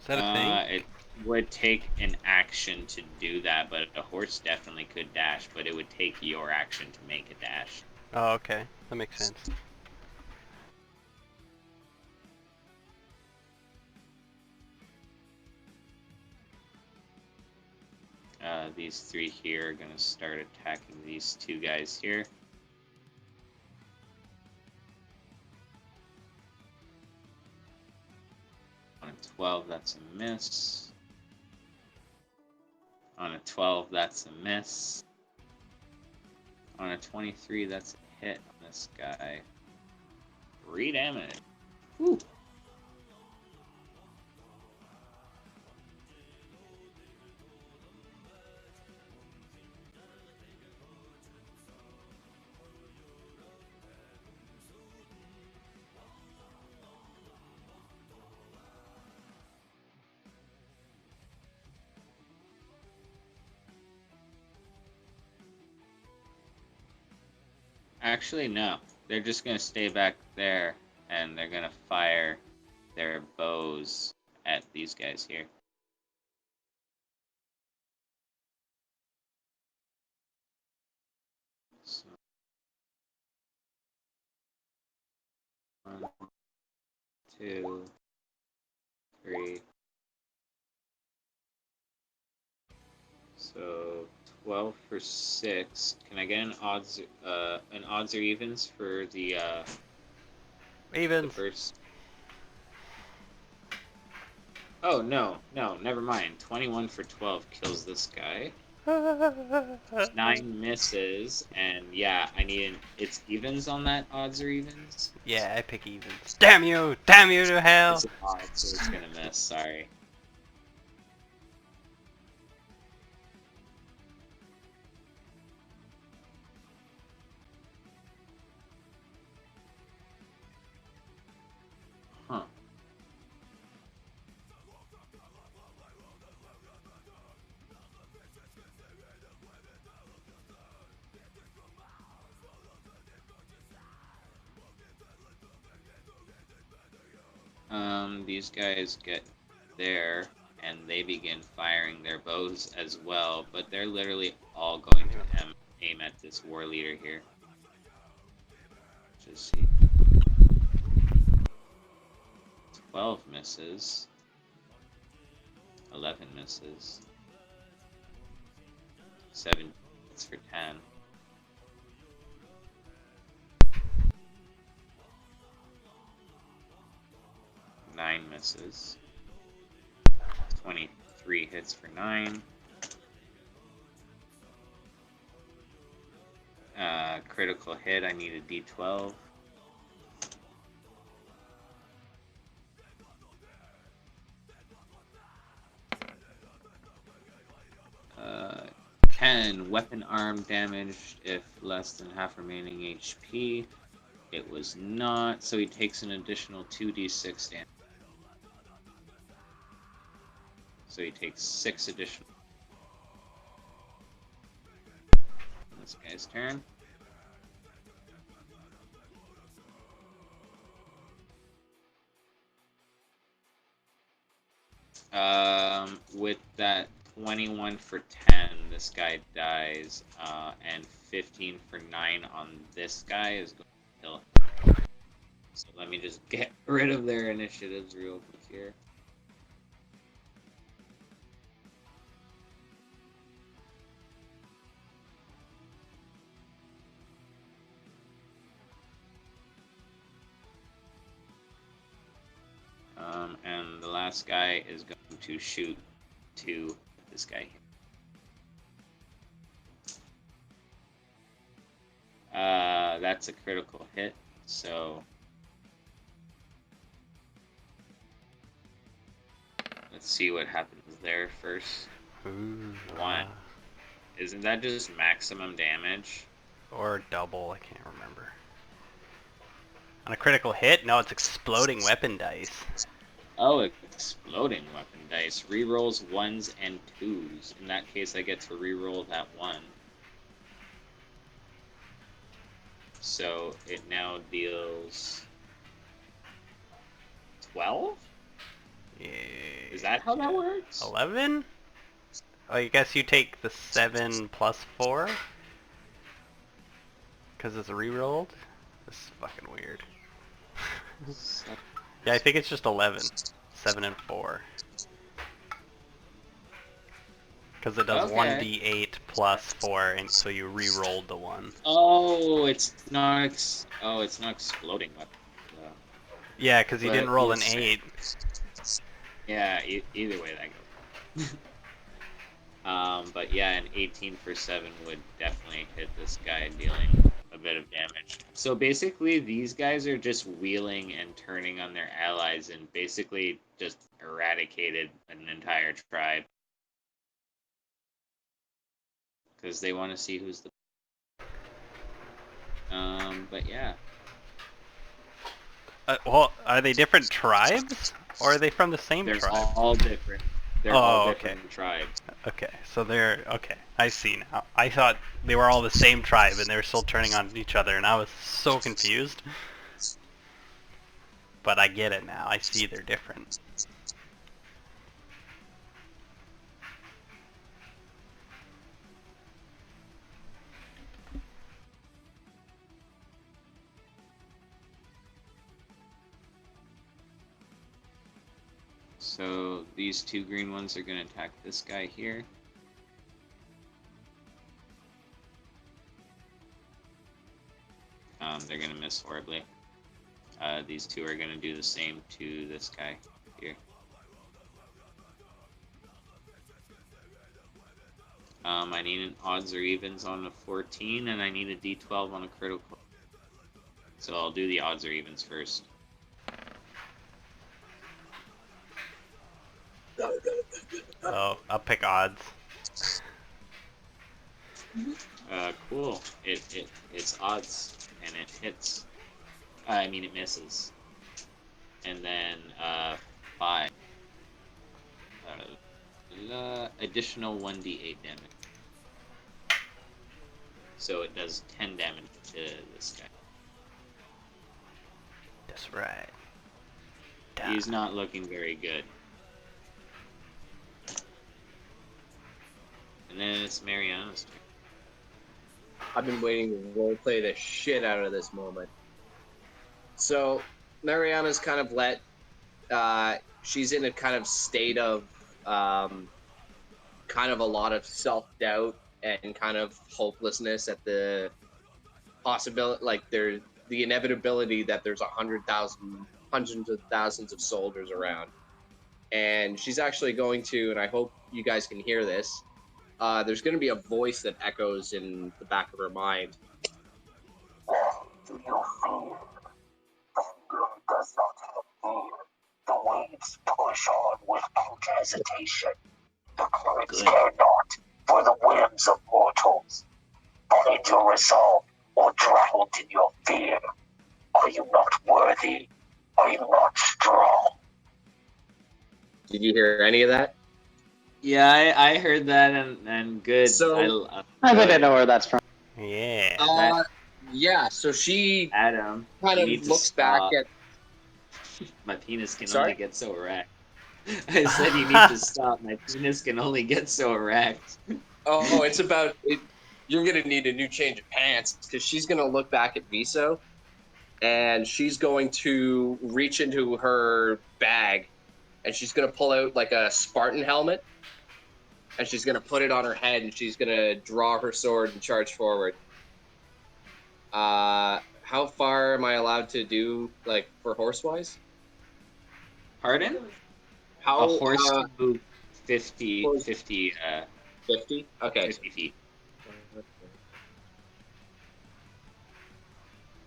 Speaker 2: that a thing?
Speaker 1: It would take an action to do that, but a horse definitely could dash, but it would take your action to make a dash.
Speaker 2: Oh, okay. That makes sense.
Speaker 1: These 3 here are gonna start attacking these 2 guys here. On a 12, that's a miss. On a 12, that's a miss. On a 23, that's a hit on this guy. 3 damage. Whew. Actually, no. They're just gonna stay back there, and they're gonna fire their bows at these guys here. So, 1, 2, 3. So 12 for 6. Can I get an odds or evens for the
Speaker 2: Evens.
Speaker 1: first? Oh no, never mind. 21 for 12 kills this guy. 9 misses, and yeah, it's evens on that odds or evens.
Speaker 2: Yeah, I pick evens. Damn you! Damn you to hell!
Speaker 1: It's an odd, so it's gonna miss. Sorry. Huh. These guys get there, and they begin firing their bows as well, but they're literally all going to aim at this war leader here. Just see. 12 misses. 11 misses. 7 hits for 10. 9 misses. 23 hits for 9. Critical hit, I need a D12. Uh, 10 weapon arm damaged if less than half remaining HP. It was not, so he takes an additional 2d6 damage. So he takes 6 additional. This guy's turn. With that 21 for 10, this guy dies, and 15 for 9 on this guy is going to kill him. So let me just get rid of their initiatives real quick here. And the last guy is going to shoot to this guy here. That's a critical hit, so let's see what happens there first.
Speaker 2: Ooh,
Speaker 1: One. Isn't that just maximum damage?
Speaker 2: or double, I can't remember. On a critical hit? No, it's exploding weapon dice.
Speaker 1: Oh, exploding weapon dice. Rerolls 1s and 2s. In that case, I get to reroll that 1. So it now deals 12?
Speaker 2: Yeah.
Speaker 1: Is that how that works?
Speaker 2: 11? Oh, I guess you take the 7 plus 4? Because it's rerolled? This is fucking weird. Yeah, I think it's just 11. 7 and 4. Because it does
Speaker 1: Okay.
Speaker 2: 1d8 plus 4, and so you re-rolled the 1.
Speaker 1: Oh, it's not. It's not exploding weapon.
Speaker 2: Yeah, because you
Speaker 1: But
Speaker 2: didn't roll an
Speaker 1: you'll
Speaker 2: 8.
Speaker 1: Yeah. Either way that goes. But yeah, an 18 for 7 would definitely hit this guy, dealing a bit of damage. So basically, these guys are just wheeling and turning on their allies and basically just eradicated an entire tribe. Because they want to see who's the... But yeah.
Speaker 2: Well, are they different tribes? Or are they from the same
Speaker 1: They're
Speaker 2: tribe?
Speaker 1: all different. They're
Speaker 2: Oh,
Speaker 1: all
Speaker 2: okay.
Speaker 1: different tribes.
Speaker 2: Okay, so they're... Okay, I see now. I thought they were all the same tribe and they were still turning on each other, and I was so confused. But I get it now. I see they're different.
Speaker 1: So these two green ones are going to attack this guy here. They're going to miss horribly. These two are going to do the same to this guy here. I need an odds or evens on a 14, and I need a d12 on a critical. So I'll do the odds or evens first.
Speaker 2: Oh, I'll pick odds.
Speaker 1: Cool. It's odds, and it hits. I mean, it misses. And then 5. Additional 1d8 damage. So it does 10 damage to this guy.
Speaker 2: That's right.
Speaker 1: He's not looking very good. And then it's Mariana's turn.
Speaker 4: I've been waiting to roleplay the shit out of this moment. So, Mariana's kind of she's in a kind of state of kind of a lot of self-doubt and kind of hopelessness at the possibility, like the inevitability that there's hundreds of thousands of soldiers around. And she's actually going to, and I hope you guys can hear this, there's going to be a voice that echoes in the back of her mind.
Speaker 5: Do you feel? Thunder does not have fear. The waves push on without hesitation. The currents care not for the whims of mortals. But in your resolve or drowned in your fear, are you not worthy? Are you not strong?
Speaker 4: Did you hear any of that?
Speaker 1: Yeah, I heard that, and good.
Speaker 4: So-
Speaker 3: I think I know where that's from.
Speaker 2: Yeah.
Speaker 4: Yeah, so she
Speaker 1: Adam,
Speaker 4: kind
Speaker 1: you
Speaker 4: of
Speaker 1: need to
Speaker 4: looks back
Speaker 1: stop.
Speaker 4: at...
Speaker 1: My penis can
Speaker 4: Sorry?
Speaker 1: only get so erect. I said you need to stop. My penis can only get so erect.
Speaker 4: Oh, it's about it. You're gonna need a new change of pants because she's gonna look back at Viso and she's going to reach into her bag and she's gonna pull out like a Spartan helmet and she's gonna put it on her head and she's gonna draw her sword and charge forward. How far am I allowed to do like for horsewise?
Speaker 1: Pardon?
Speaker 4: How
Speaker 1: A horse can move 50,
Speaker 4: horse
Speaker 1: 50,
Speaker 4: 50? Okay.
Speaker 1: 50 feet.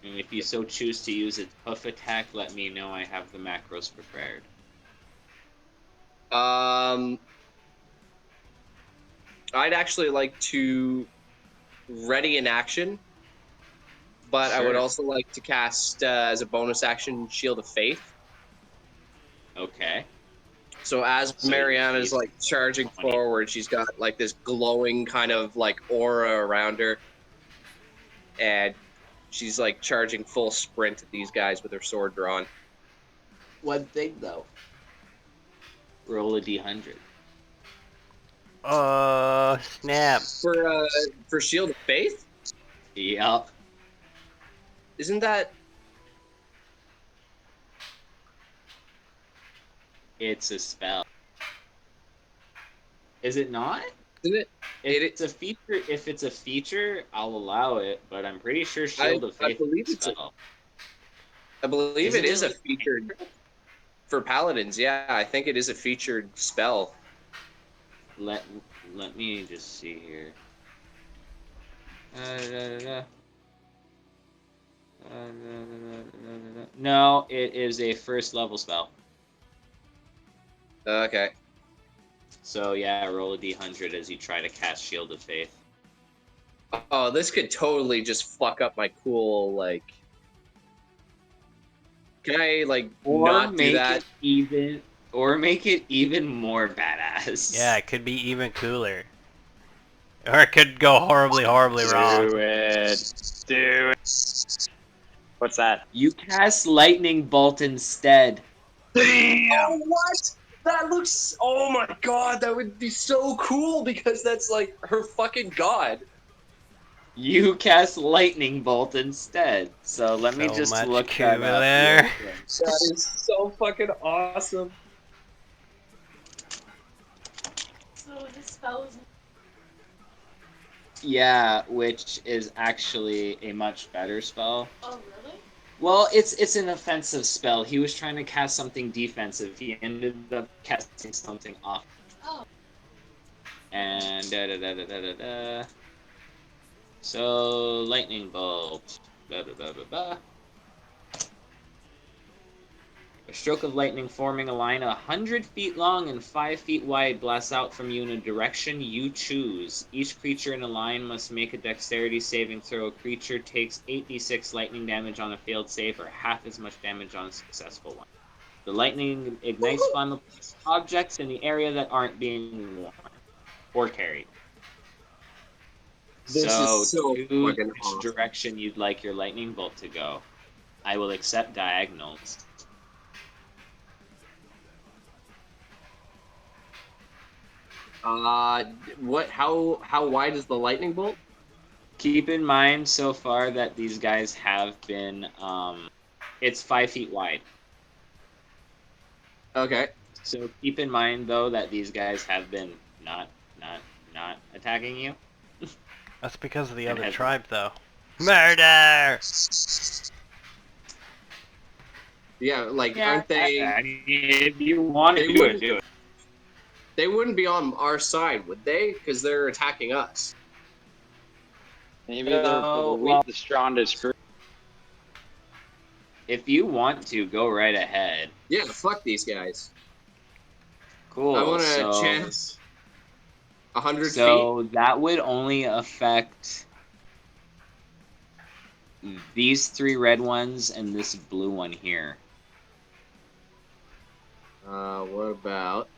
Speaker 1: And if you so choose to use its hoof attack, let me know. I have the macros prepared.
Speaker 4: I'd actually like to ready in action, but I would
Speaker 1: Sure.
Speaker 4: also like to cast as a bonus action Shield of Faith.
Speaker 1: Okay.
Speaker 4: So as
Speaker 1: So
Speaker 4: Mariana's
Speaker 1: he's
Speaker 4: like charging
Speaker 1: 20.
Speaker 4: forward, she's got like this glowing kind of like aura around her, and she's like charging full sprint at these guys with her sword drawn.
Speaker 1: One thing though. Roll a d100.
Speaker 2: Oh, snap.
Speaker 4: For Shield of Faith,
Speaker 1: Yep.
Speaker 4: isn't that?
Speaker 1: It's a spell. Is it not?
Speaker 4: Isn't it?
Speaker 1: If it's a feature, I'll allow it. But I'm pretty sure Shield of
Speaker 4: I
Speaker 1: Faith
Speaker 4: believe
Speaker 1: is a
Speaker 4: it's a,
Speaker 1: spell.
Speaker 4: I believe it
Speaker 1: Isn't
Speaker 4: is
Speaker 1: it
Speaker 4: a
Speaker 1: like
Speaker 4: featured for paladins. Yeah, I think it is a featured spell.
Speaker 1: Let me just see here. Da-da-da-da. No, it is a first level spell.
Speaker 4: Okay.
Speaker 1: So yeah, roll a d100 as you try to cast Shield of Faith.
Speaker 4: Oh, this could totally just fuck up my cool like. Can I like not do that?
Speaker 1: Or make it even more badass.
Speaker 2: Yeah, it could be even cooler. Or it could go horribly, horribly wrong.
Speaker 3: Do it. Do it. What's that?
Speaker 1: You cast Lightning Bolt instead.
Speaker 4: Oh, what? That looks. Oh my god, that would be so cool because that's like her fucking god.
Speaker 1: You cast Lightning Bolt instead. So let me
Speaker 2: So
Speaker 1: just
Speaker 2: much
Speaker 1: look that up
Speaker 2: cooler.
Speaker 1: real quick.
Speaker 4: That is so fucking awesome.
Speaker 6: So this spell is.
Speaker 1: Yeah, which is actually a much better spell.
Speaker 6: Oh, really?
Speaker 1: Well, it's an offensive spell. He was trying to cast something defensive. He ended up casting something off.
Speaker 6: Oh.
Speaker 1: And da da da da da da da. So lightning bolt. Ba ba ba ba ba. A stroke of lightning forming a line 100 feet long and 5 feet wide blasts out from you in a direction you choose. Each creature in a line must make a dexterity saving throw. A creature takes 8d6 lightning damage on a failed save or half as much damage on a successful one. The lightning ignites flammable objects in the area that aren't being worn or carried.
Speaker 4: This
Speaker 1: So
Speaker 4: is so
Speaker 1: choose
Speaker 4: fucking
Speaker 1: which
Speaker 4: awesome.
Speaker 1: direction you'd like your lightning bolt to go. I will accept diagonals.
Speaker 4: What? How wide is the lightning bolt?
Speaker 1: Keep in mind so far that these guys have been, it's 5 feet wide.
Speaker 4: Okay.
Speaker 1: So keep in mind though that these guys have been not attacking you.
Speaker 2: That's because of the
Speaker 1: And
Speaker 2: other
Speaker 1: has-
Speaker 2: tribe, though. Murder!
Speaker 4: Yeah, like
Speaker 1: Yeah,
Speaker 4: aren't they?
Speaker 1: I mean, if you want
Speaker 4: They
Speaker 1: to do it,
Speaker 4: wouldn't-
Speaker 1: do it.
Speaker 4: They wouldn't be on our side, would they? Because they're attacking us.
Speaker 3: Maybe they're
Speaker 1: Oh,
Speaker 3: the
Speaker 1: well-
Speaker 3: the strongest group.
Speaker 1: If you want to, go right ahead.
Speaker 4: Yeah, fuck these guys.
Speaker 1: Cool.
Speaker 4: I want to
Speaker 1: so,
Speaker 4: chance 100 feet.
Speaker 1: So that would only affect these 3 red ones and this blue one here.
Speaker 4: What about?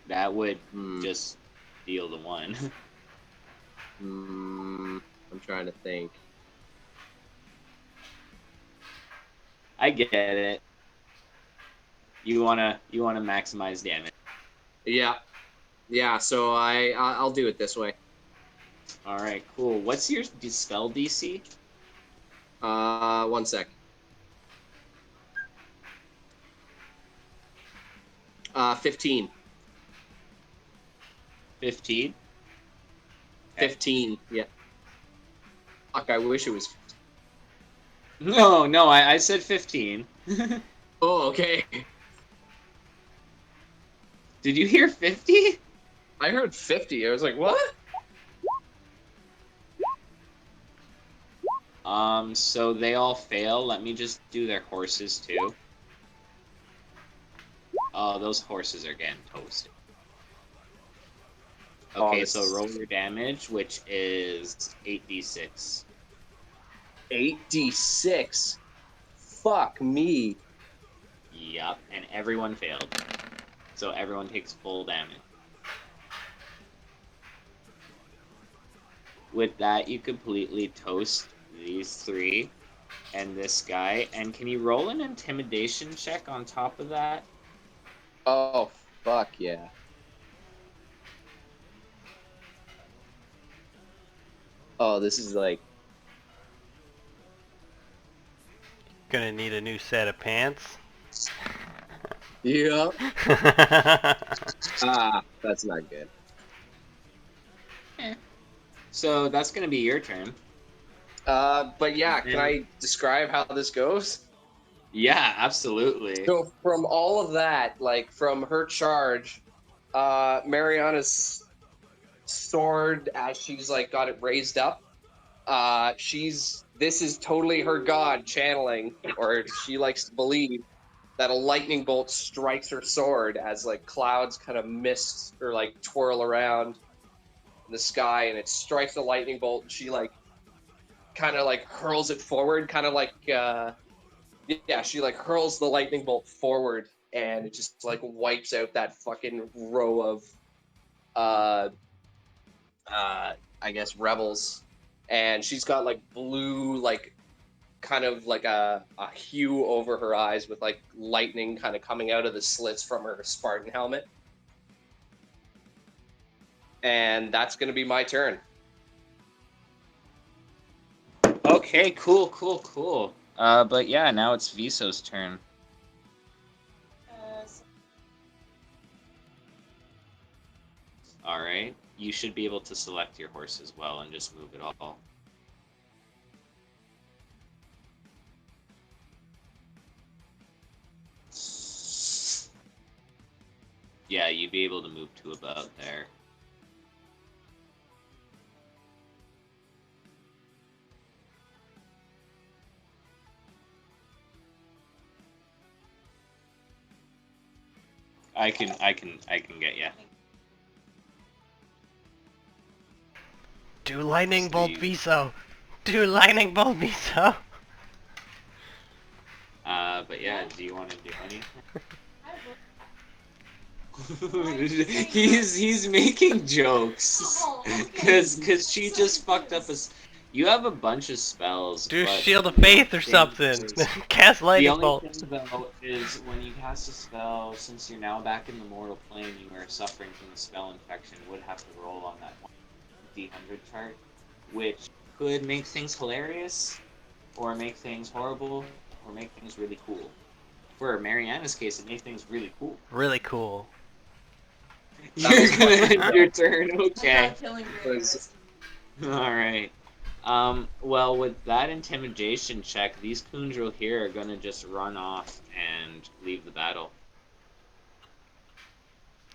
Speaker 1: That would
Speaker 4: Hmm.
Speaker 1: just deal the one.
Speaker 4: I'm trying to think.
Speaker 1: I get it. You wanna maximize damage.
Speaker 4: Yeah. Yeah, so I'll do it this way.
Speaker 1: All right, cool. What's your spell DC?
Speaker 4: 1 sec. 15.
Speaker 1: 15.
Speaker 4: 15. Yeah. Fuck, I wish it was.
Speaker 1: No, I said 15.
Speaker 4: Oh, okay.
Speaker 1: Did you hear 50?
Speaker 4: I heard 50. I was like, what?
Speaker 1: So they all fail. Let me just do their horses too. Oh, those horses are getting toasted. Okay, so roll your damage, which is 8d6.
Speaker 4: 8d6. Fuck me.
Speaker 1: Yup, and everyone failed. So everyone takes full damage. With that, you completely toast these three and this guy. And can you roll an intimidation check on top of that?
Speaker 4: Oh, fuck yeah. Oh, this is like...
Speaker 2: Gonna need a new set of pants.
Speaker 4: Yeah. That's not good.
Speaker 1: So that's going to be your turn.
Speaker 4: But yeah, can I describe how this goes?
Speaker 1: Yeah, absolutely.
Speaker 4: So from all of that, like from her charge, Mariana's sword, as she's like got it raised up, this is totally her god channeling, or she likes to believe that a lightning bolt strikes her sword as like clouds kind of mist or like twirl around in the sky, and it strikes the lightning bolt, and she like kind of like hurls it forward, kind of like she like hurls the lightning bolt forward, and it just like wipes out that fucking row of I guess rebels. And she's got like blue, like kind of like a hue over her eyes with like lightning kind of coming out of the slits from her Spartan helmet. And that's gonna be my turn.
Speaker 1: Okay, cool. But yeah, now it's Viso's turn. All right, you should be able to select your horse as well and just move it all. Yeah, you'd be able to move to about there. I can get you.
Speaker 2: Do lightning bolt Viso! Do lightning bolt Viso!
Speaker 1: But yeah, do you want to do anything? he's making jokes because she just fucked up his. You have a bunch of spells.
Speaker 2: Do
Speaker 1: but
Speaker 2: Shield of Faith or something! Cast
Speaker 1: The
Speaker 2: lightning
Speaker 1: only
Speaker 2: bolt!
Speaker 1: thing though is when you cast a spell, since you're now back in the mortal plane, you are suffering from the spell infection. Would have to roll on that D100 chart, which could make things hilarious, or make things horrible, or make things really cool. For Mariana's case, it made things really cool.
Speaker 2: Really cool.
Speaker 1: You're gonna end your turn, okay?
Speaker 4: Was-
Speaker 1: All right. Well, with that intimidation check, these Kundril here are gonna just run off and leave the battle.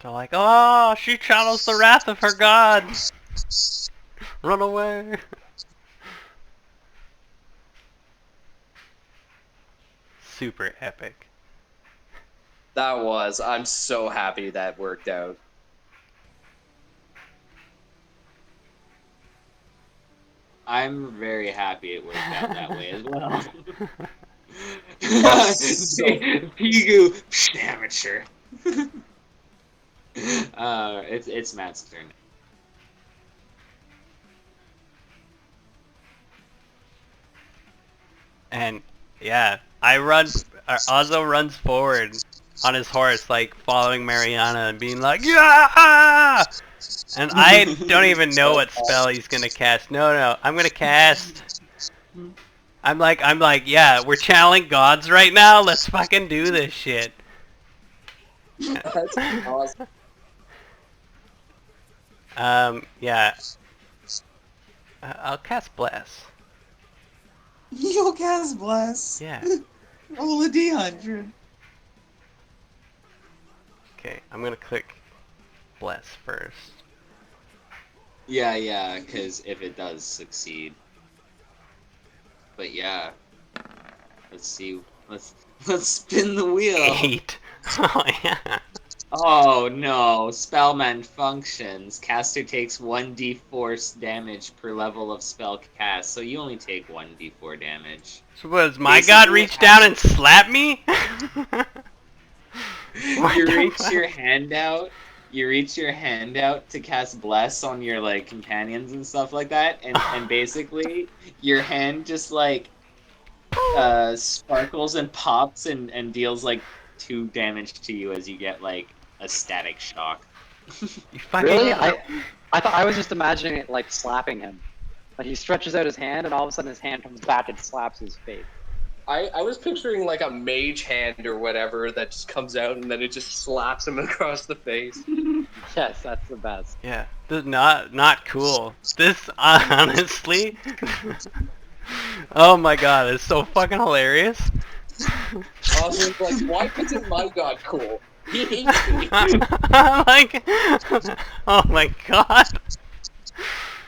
Speaker 2: They're like, oh, she channels the wrath of her god! Run away! Super epic.
Speaker 4: I'm so happy that worked out.
Speaker 1: I'm very happy it worked out that way as well. Pigu, amateur. It's Matt's turn.
Speaker 2: And yeah, Ozzo runs forward on his horse, like following Mariana and being like, yeah! And I don't even know what spell he's gonna cast. No, I'm gonna cast. I'm like, yeah, we're channeling gods right now. Let's fucking do this shit.
Speaker 4: That's awesome.
Speaker 2: Yeah. I'll cast Bless.
Speaker 1: You'll cast Bless.
Speaker 2: Yeah.
Speaker 1: Roll a d100.
Speaker 2: Okay, I'm gonna click Bless first.
Speaker 1: Yeah, because if it does succeed. But yeah. Let's see. Let's spin the wheel.
Speaker 2: 8. Oh yeah.
Speaker 1: Oh no, spell malfunctions. Caster takes 1d4 damage per level of spell cast, so you only take 1d4 damage.
Speaker 2: So was my
Speaker 1: Basically
Speaker 2: god
Speaker 1: what
Speaker 2: reach down and
Speaker 1: happens-
Speaker 2: slap me? What
Speaker 1: You
Speaker 2: the
Speaker 1: reach
Speaker 2: fuck?
Speaker 1: your hand out. You reach your hand out to cast bless on your like companions and stuff like that, and basically your hand just like sparkles and pops and deals like 2 damage to you as you get like a static shock.
Speaker 2: You fucking
Speaker 3: Really? I thought I was just imagining it like slapping him. Like he stretches out his hand, and all of a sudden his hand comes back and slaps his face.
Speaker 4: I was picturing like a mage hand or whatever that just comes out and then it just slaps him across the face.
Speaker 3: Yes, that's the best.
Speaker 2: Yeah, this is not cool. This honestly. Oh my god, it's so fucking hilarious.
Speaker 4: Oswald's like, why isn't my god cool? He hates me.
Speaker 2: Like, oh my god.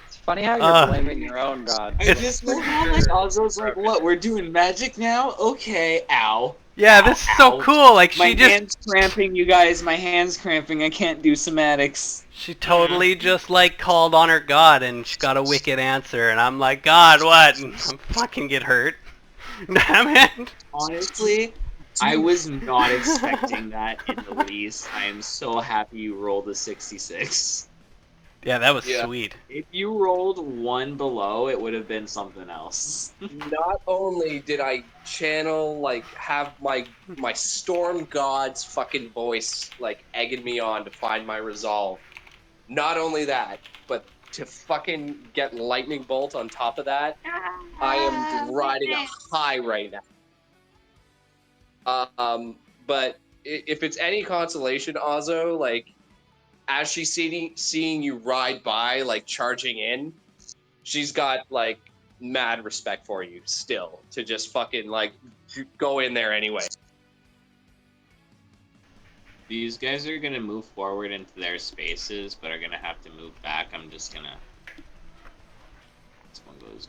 Speaker 3: It's funny how you're
Speaker 2: Uh,
Speaker 3: blaming your own god.
Speaker 1: I just love how like Ozzo's like, what, we're doing magic now? Okay, ow.
Speaker 2: Yeah, this is so
Speaker 1: Ow.
Speaker 2: cool. Like
Speaker 1: My
Speaker 2: she just,
Speaker 1: hand's cramping, you guys, my hand's cramping, I can't do somatics.
Speaker 2: she totally just like called on her god and she got a wicked answer. And I'm like, God, what? And I'm fucking get hurt. Damn it.
Speaker 1: Honestly, I was not expecting that in the least. I am so happy you rolled a 66.
Speaker 2: Yeah, that was
Speaker 4: Yeah.
Speaker 2: sweet.
Speaker 1: If you rolled 1 below, it would have been something else.
Speaker 4: Not only did I channel like have my storm god's fucking voice like egging me on to find my resolve. Not only that, but to fucking get lightning bolt on top of that, I am riding a high right now. But if it's any consolation, Ozzo, like as she's seeing you ride by, like charging in, she's got like mad respect for you still to just fucking like go in there anyway.
Speaker 1: These guys are gonna move forward into their spaces, but are gonna have to move back. I'm just gonna. This one goes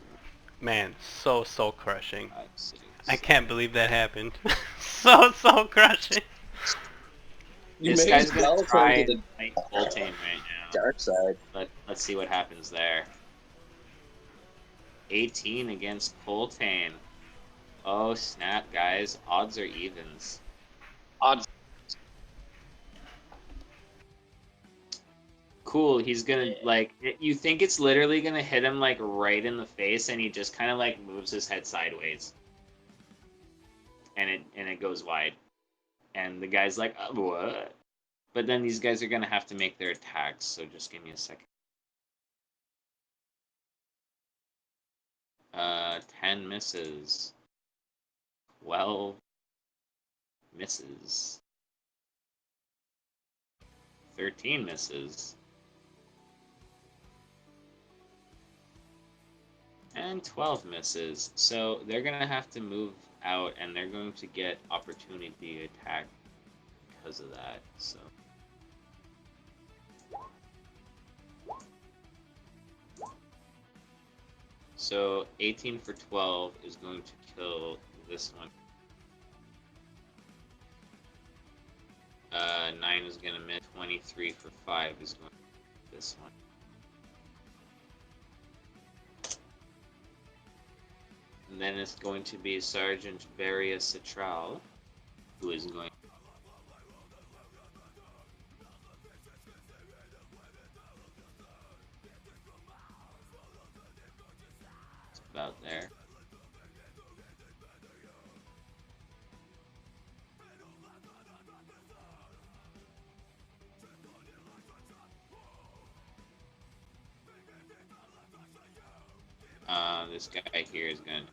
Speaker 2: Man, so crushing.
Speaker 1: 5, 6.
Speaker 2: I can't believe that happened. so crushing.
Speaker 4: You
Speaker 1: This
Speaker 4: may
Speaker 1: guy's
Speaker 4: as
Speaker 1: gonna
Speaker 4: well
Speaker 1: try
Speaker 4: turn to
Speaker 1: and fight Voltane right now.
Speaker 4: the dark side.
Speaker 1: Let's see what happens there. 18 against Voltane. Oh snap, guys! Odds are evens.
Speaker 3: Odds.
Speaker 1: Cool. He's gonna like. You think it's literally gonna hit him like right in the face, and he just kind of like moves his head sideways, and it goes wide, and the guy's like, what? But then these guys are gonna have to make their attacks. So just give me a second. 10 misses. 12 misses. 13 misses. And 12 misses. So they're going to have to move out, and they're going to get opportunity to attack because of that. So 18 for 12 is going to kill this one. 9 is going to miss. 23 for 5 is going to kill this one. And then it's going to be Sergeant Varia Citral, who is going. It's about there. this guy here is gonna.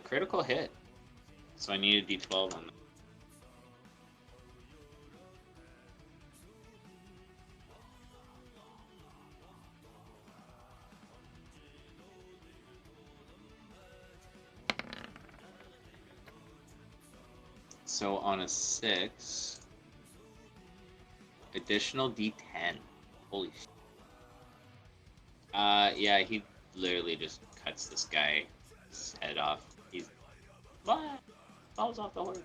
Speaker 1: Critical hit. So I need a D12 on that. So on a 6, additional D10. Holy shit. Yeah, he literally just cuts this guy's head off. He's what? Falls off the horse.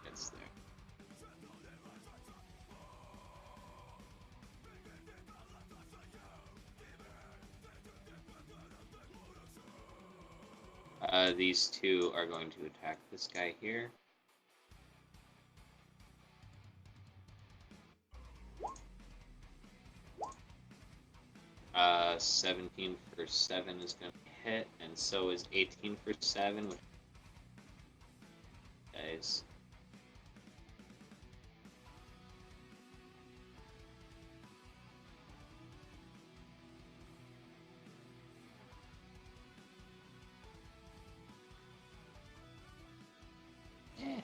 Speaker 1: Gets there. These two are going to attack this guy here. 17 for 7 is going to hit, and so is 18 for 7, which guys. Yeah.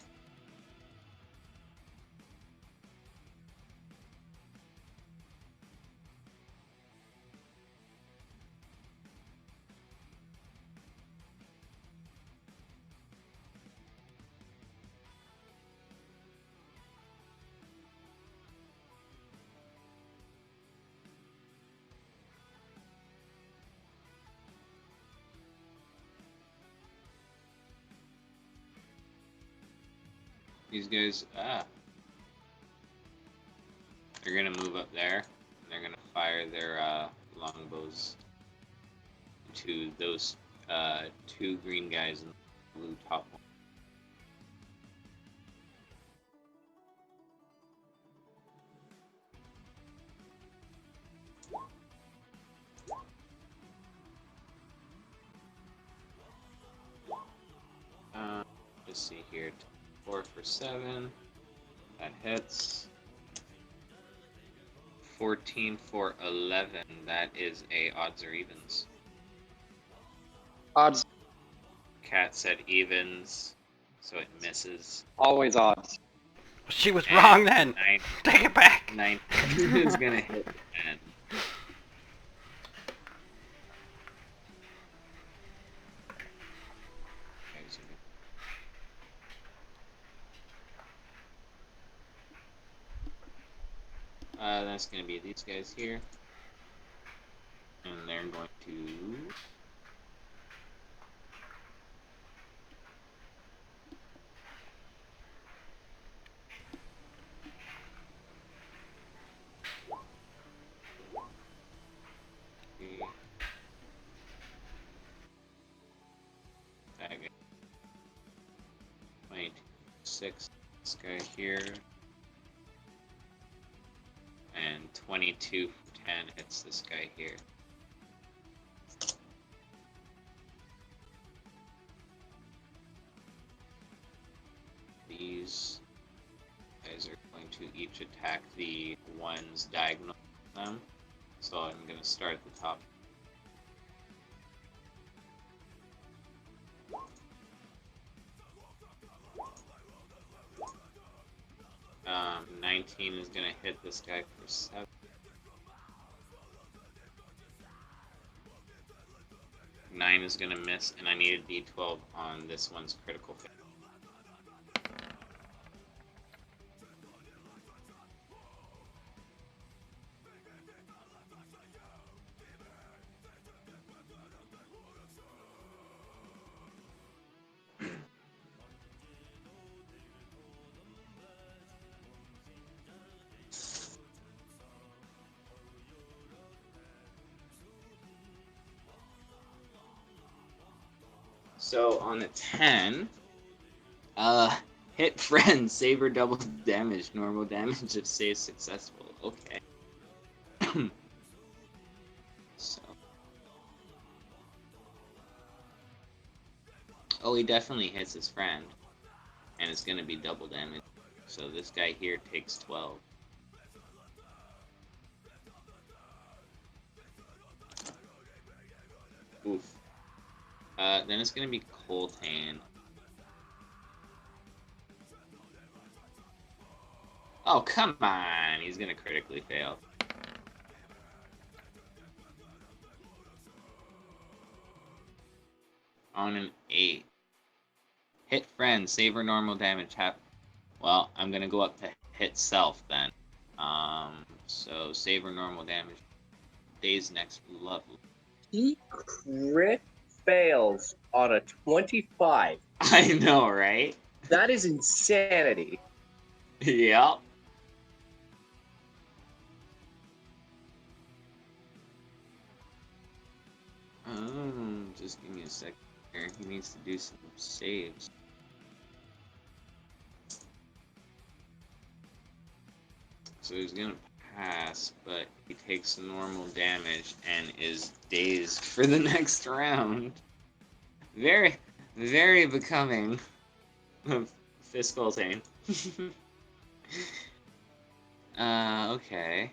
Speaker 1: These guys, they're gonna move up there, and they're gonna fire their longbows to those two green guys in the blue top one. Let's see here. 4 for 7. That hits. 14 for 11. That is a odds or evens.
Speaker 3: Odds.
Speaker 1: Cat said evens, so it misses.
Speaker 3: Always odds.
Speaker 2: She was
Speaker 1: And
Speaker 2: wrong then.
Speaker 1: 9
Speaker 2: Take it back.
Speaker 1: 9 is gonna hit again. That's going to be these guys here. And they're going to... Tag it. 26, this guy here. And 22 for 10 hits this guy here. These guys are going to each attack the ones diagonal to them. So I'm going to start at the top. 19 is going to hit this guy for 7. Nine is going to miss, and I need a D12 on this one's critical hit. So on a 10, hit friend, saber double damage, normal damage if save successful. Okay. So Oh, he definitely hits his friend. And it's gonna be double damage. So this guy here takes 12. Oof. Then it's gonna be Coltane. Oh, come on! He's gonna critically fail. On an 8. Hit friend, save or normal damage. Well, I'm gonna go up to hit self then. So save or normal damage. Days next level.
Speaker 4: He crit fails on a 25.
Speaker 1: I know, right?
Speaker 4: That is insanity.
Speaker 1: Yep. Just give me a second here. He needs to do some saves. So he's gonna pass, but he takes normal damage and is dazed for the next round. Very, very becoming of Fiskaltane. Okay.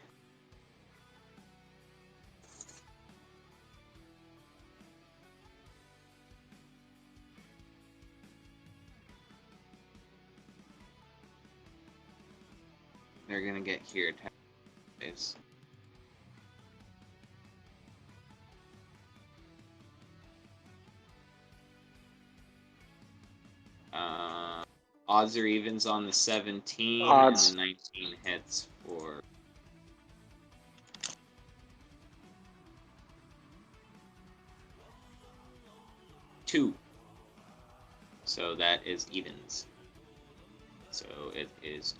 Speaker 1: They're gonna get here attack phase. Odds or evens on the 17
Speaker 3: Odds.
Speaker 1: and the 19 hits for 2. So that is evens. So it is.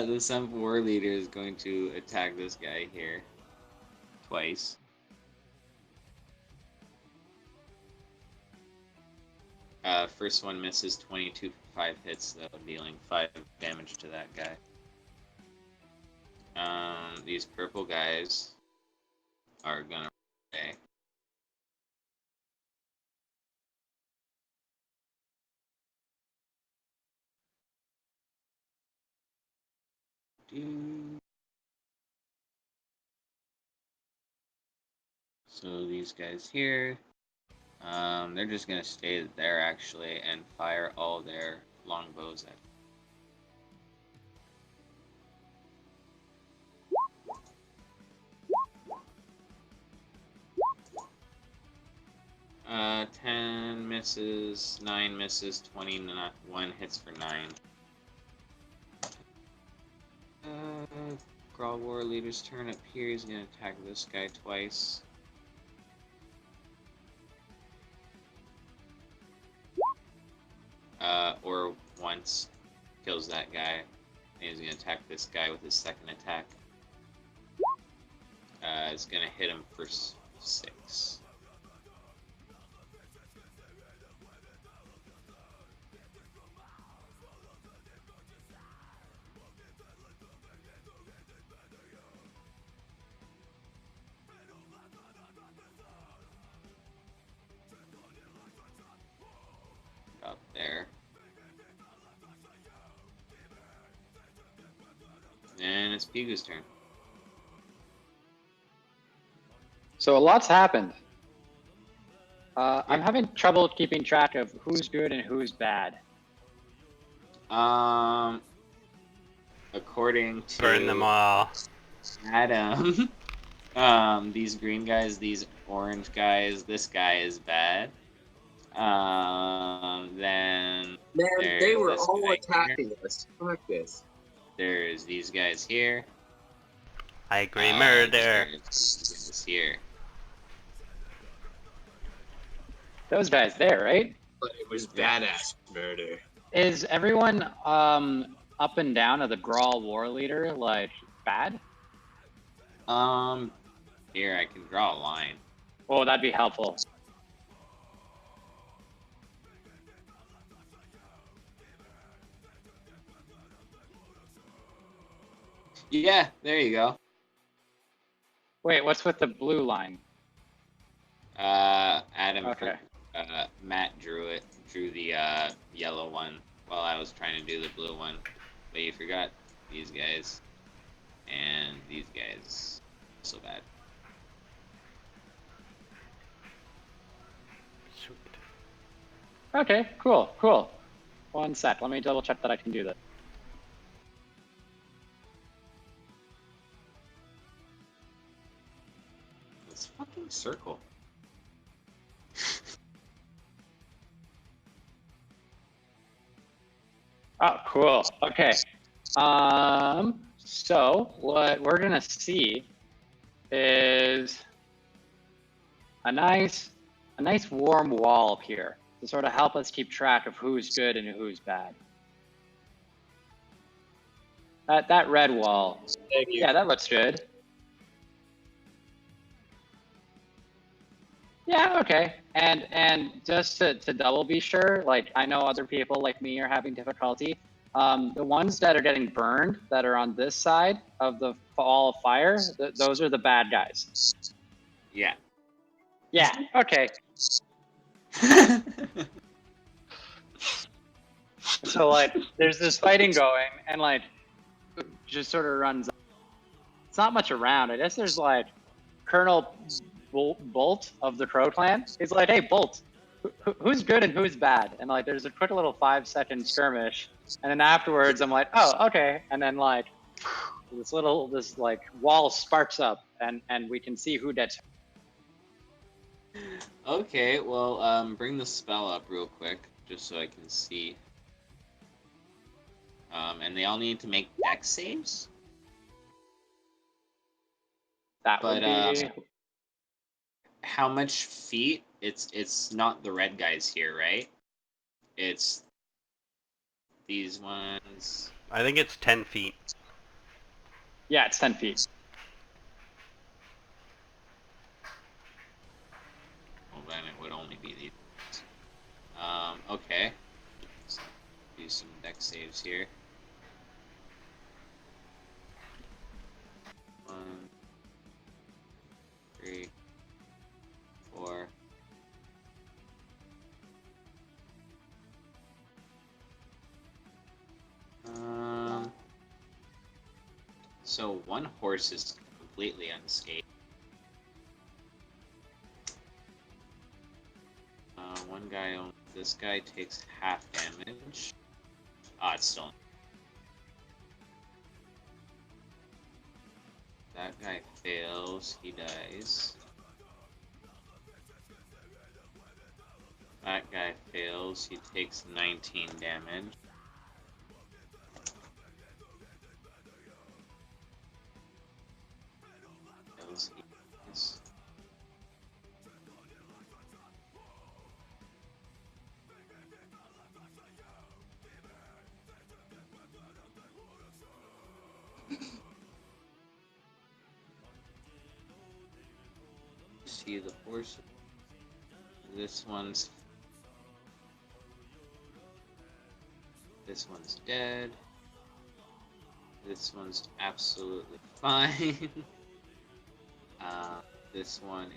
Speaker 1: The Sun War leader is going to attack this guy here twice. First one misses 22 for 5 hits, though, dealing 5 damage to that guy. These purple guys are gonna stay. So these guys here, they're just gonna stay there actually and fire all their longbows at. Uh, 10 misses, 9 misses, 21 hits for 9. Grawl War leader's turn up here. He's gonna attack this guy twice. Or once. Kills that guy. And he's gonna attack this guy with his second attack. It's gonna hit him for 6. Up there. And it's Pigu's turn.
Speaker 3: So a lot's happened. I'm having trouble keeping track of who's good and who's bad.
Speaker 1: According to
Speaker 2: Burn them all.
Speaker 1: Adam, these green guys, these orange guys, this guy is bad. Then
Speaker 4: Man, they
Speaker 1: there's
Speaker 4: were
Speaker 1: this
Speaker 4: all
Speaker 1: guy
Speaker 4: attacking us. Fuck this.
Speaker 1: There's these guys here.
Speaker 2: I agree, murder.
Speaker 1: There's these guys here.
Speaker 3: Those guys there, right?
Speaker 4: But it was badass murder.
Speaker 3: Is everyone up and down of the Grawl War Leader like bad?
Speaker 1: Here I can draw a line.
Speaker 3: Oh, that'd be helpful.
Speaker 1: Yeah, there you go.
Speaker 3: Wait, what's with the blue line?
Speaker 1: Adam,
Speaker 3: Okay.
Speaker 1: Matt drew the yellow one while I was trying to do the blue one, but you forgot these guys, and these guys, so bad.
Speaker 2: Sweet.
Speaker 3: Okay, cool. One sec, let me double check that I can do that.
Speaker 1: This fucking circle.
Speaker 3: Oh, cool. Okay. So what we're gonna see is a nice warm wall up here to sort of help us keep track of who's good and who's bad. That red wall. Yeah, that looks good. Yeah, okay. And just to double be sure, like I know other people like me are having difficulty. The ones that are getting burned that are on this side of the ball of fire, those are the bad guys.
Speaker 1: Yeah.
Speaker 3: Yeah, okay. So like there's this fighting going and like just sort of runs. It's not much around. I guess there's like Colonel Bolt of the Crow Clan. He's like, hey Bolt, who's good and who's bad? And like there's a quick little 5-second skirmish, and then afterwards I'm like, oh okay, and then like this like wall sparks up, and we can see who gets.
Speaker 1: Okay, well, bring the spell up real quick, just so I can see. And they all need to make dex saves?
Speaker 3: That
Speaker 1: But,
Speaker 3: would be.
Speaker 1: How much feet? It's not the red guys here, right? It's these ones.
Speaker 2: I think it's 10 feet.
Speaker 3: Yeah, it's 10 feet.
Speaker 1: Well, then it would only be these. Okay. Let's do some dex saves here. 1, 3, 4. So one horse is completely unscathed. One guy this guy takes half damage. Ah, it's still. That guy fails, he dies. That guy fails, he takes 19 damage. Fails, he dies. See the horse. This one's dead. This one's absolutely fine. This one.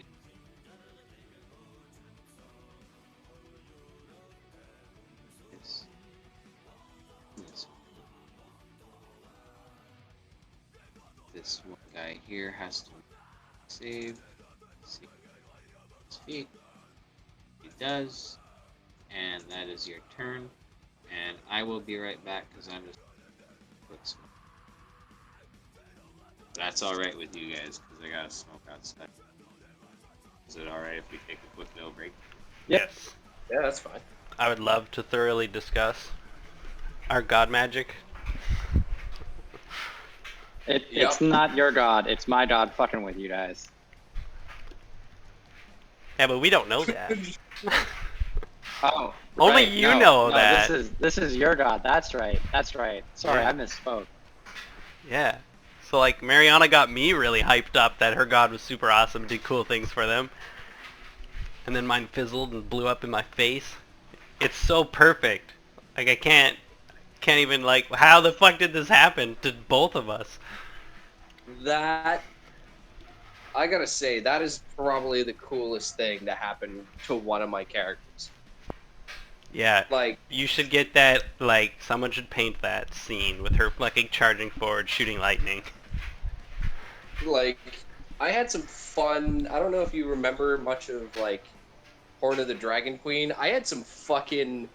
Speaker 1: This one guy here has to save. See his feet. He does, and that is your turn. And I will be right back because I'm just quick smoke. That's all right with you guys because I gotta smoke outside. Is it all right if we take a quick little break?
Speaker 2: Yes.
Speaker 4: Yeah, that's fine.
Speaker 2: I would love to thoroughly discuss our god magic.
Speaker 3: It's not your god. It's my god fucking with you guys.
Speaker 2: Yeah, but we don't know that.
Speaker 3: Oh.
Speaker 2: Only
Speaker 3: right,
Speaker 2: you
Speaker 3: no,
Speaker 2: know
Speaker 3: no,
Speaker 2: that.
Speaker 3: This is your god. That's right. Sorry,
Speaker 2: Yeah.
Speaker 3: I misspoke.
Speaker 2: Yeah. So like Mariana got me really hyped up that her god was super awesome, did cool things for them. And then mine fizzled and blew up in my face. It's so perfect. Like I can't even like how the fuck did this happen to both of us?
Speaker 4: That I gotta say, that is probably the coolest thing to happen to one of my characters.
Speaker 2: Yeah,
Speaker 4: Like,
Speaker 2: you should get that, like, someone should paint that scene with her, like, charging forward, shooting lightning.
Speaker 4: like, I had some fun. I don't know if you remember much of, like, Horn of the Dragon Queen. I had some fucking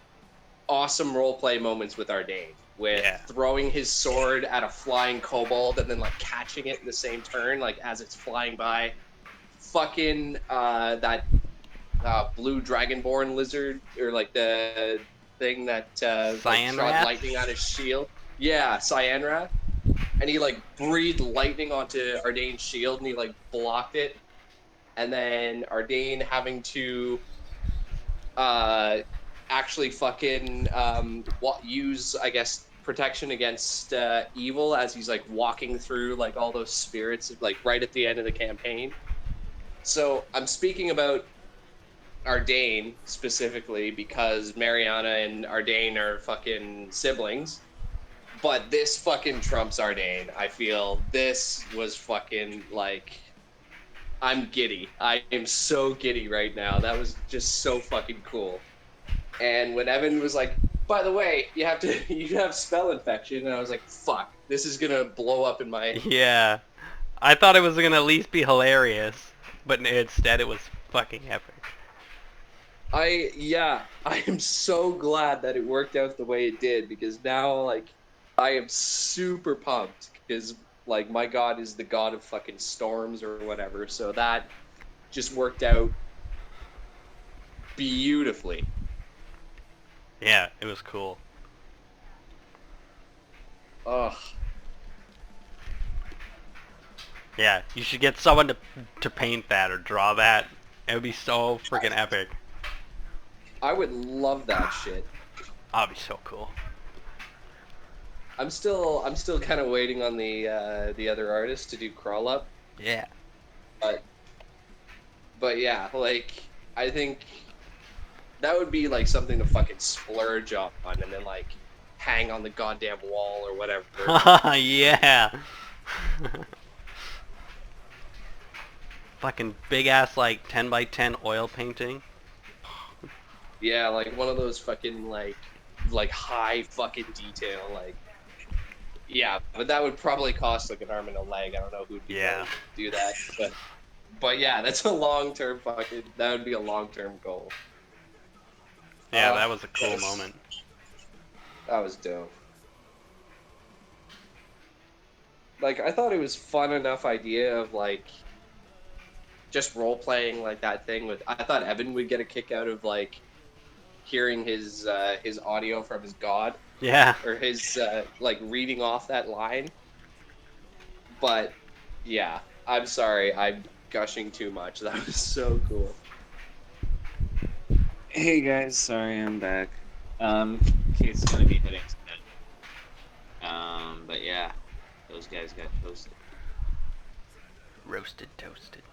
Speaker 4: awesome roleplay moments with Ardane, with
Speaker 2: Yeah.
Speaker 4: throwing his sword at a flying kobold and then, like, catching it in the same turn, like, as it's flying by. Fucking, that blue dragonborn lizard, or like the thing that like shot
Speaker 2: Cyanrath?
Speaker 4: lightning out his shield. Yeah, Cyanrath. And he like breathed lightning onto Ardane's shield and he like blocked it. And then Ardane having to uh actually fucking use, I guess, protection against evil as he's like walking through like all those spirits like right at the end of the campaign. So I'm speaking about Ardane specifically because Mariana and Ardane are fucking siblings. But this fucking trumps Ardane. I feel this was fucking like, I'm giddy. I am so giddy right now. That was just so fucking cool. And when Evan was like, by the way, you have spell infection, and I was like, fuck, this is gonna blow up in my
Speaker 2: Yeah. I thought it was gonna at least be hilarious, but instead it was fucking epic.
Speaker 4: I am so glad that it worked out the way it did because now like I am super pumped because like my god is the god of fucking storms or whatever. So that just worked out beautifully.
Speaker 2: Yeah, it was cool.
Speaker 4: Ugh.
Speaker 2: Yeah, you should get someone to paint that or draw that. It would be so freaking epic.
Speaker 4: I would love that shit.
Speaker 2: That'd be so cool.
Speaker 4: I'm still kind of waiting on the other artist to do crawl up,
Speaker 2: Yeah.
Speaker 4: but yeah, like I think that would be like something to fucking splurge on and then like hang on the goddamn wall or whatever.
Speaker 2: Yeah. Fucking big ass like 10 by 10 oil painting.
Speaker 4: Yeah, like one of those fucking like high fucking detail, like yeah, but that would probably cost like an arm and a leg. I don't know who'd be
Speaker 2: Yeah.
Speaker 4: willing to do that, but yeah, that's a long term fucking, that would be a long term goal.
Speaker 2: Yeah, that was a cool
Speaker 4: Yes.
Speaker 2: moment.
Speaker 4: That was dope. Like I thought it was fun enough idea of like just role playing like that thing with. I thought Evan would get a kick out of like hearing his audio from his god
Speaker 2: Yeah.
Speaker 4: or his like reading off that line. But yeah, I'm sorry, I'm gushing too much. That was so cool.
Speaker 1: Hey guys, sorry I'm back. Kate's gonna be heading to bed. But yeah, those guys got toasted.
Speaker 2: Roasted toasted.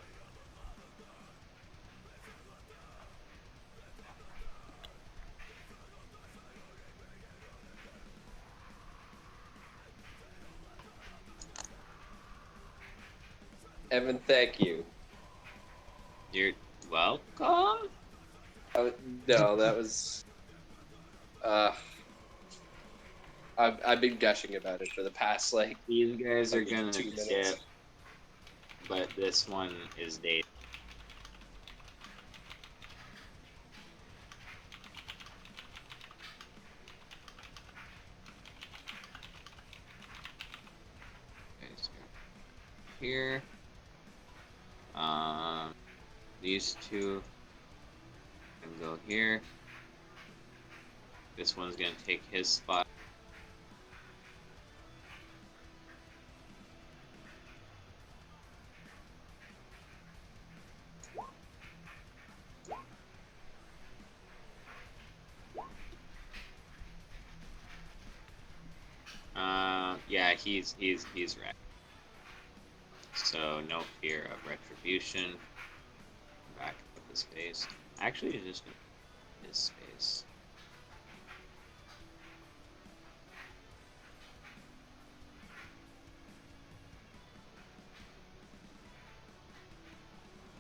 Speaker 4: Evan, thank you.
Speaker 1: You're welcome.
Speaker 4: No, that was. Uh, I've been gushing about it for the past like
Speaker 1: These guys are
Speaker 4: fucking
Speaker 1: gonna
Speaker 4: 2 minutes.
Speaker 1: skip, but this one is dated. Okay, so here. These two can go here. This one's gonna take his spot. Yeah, he's right. So no fear of retribution. Back up his space. Actually, just his space.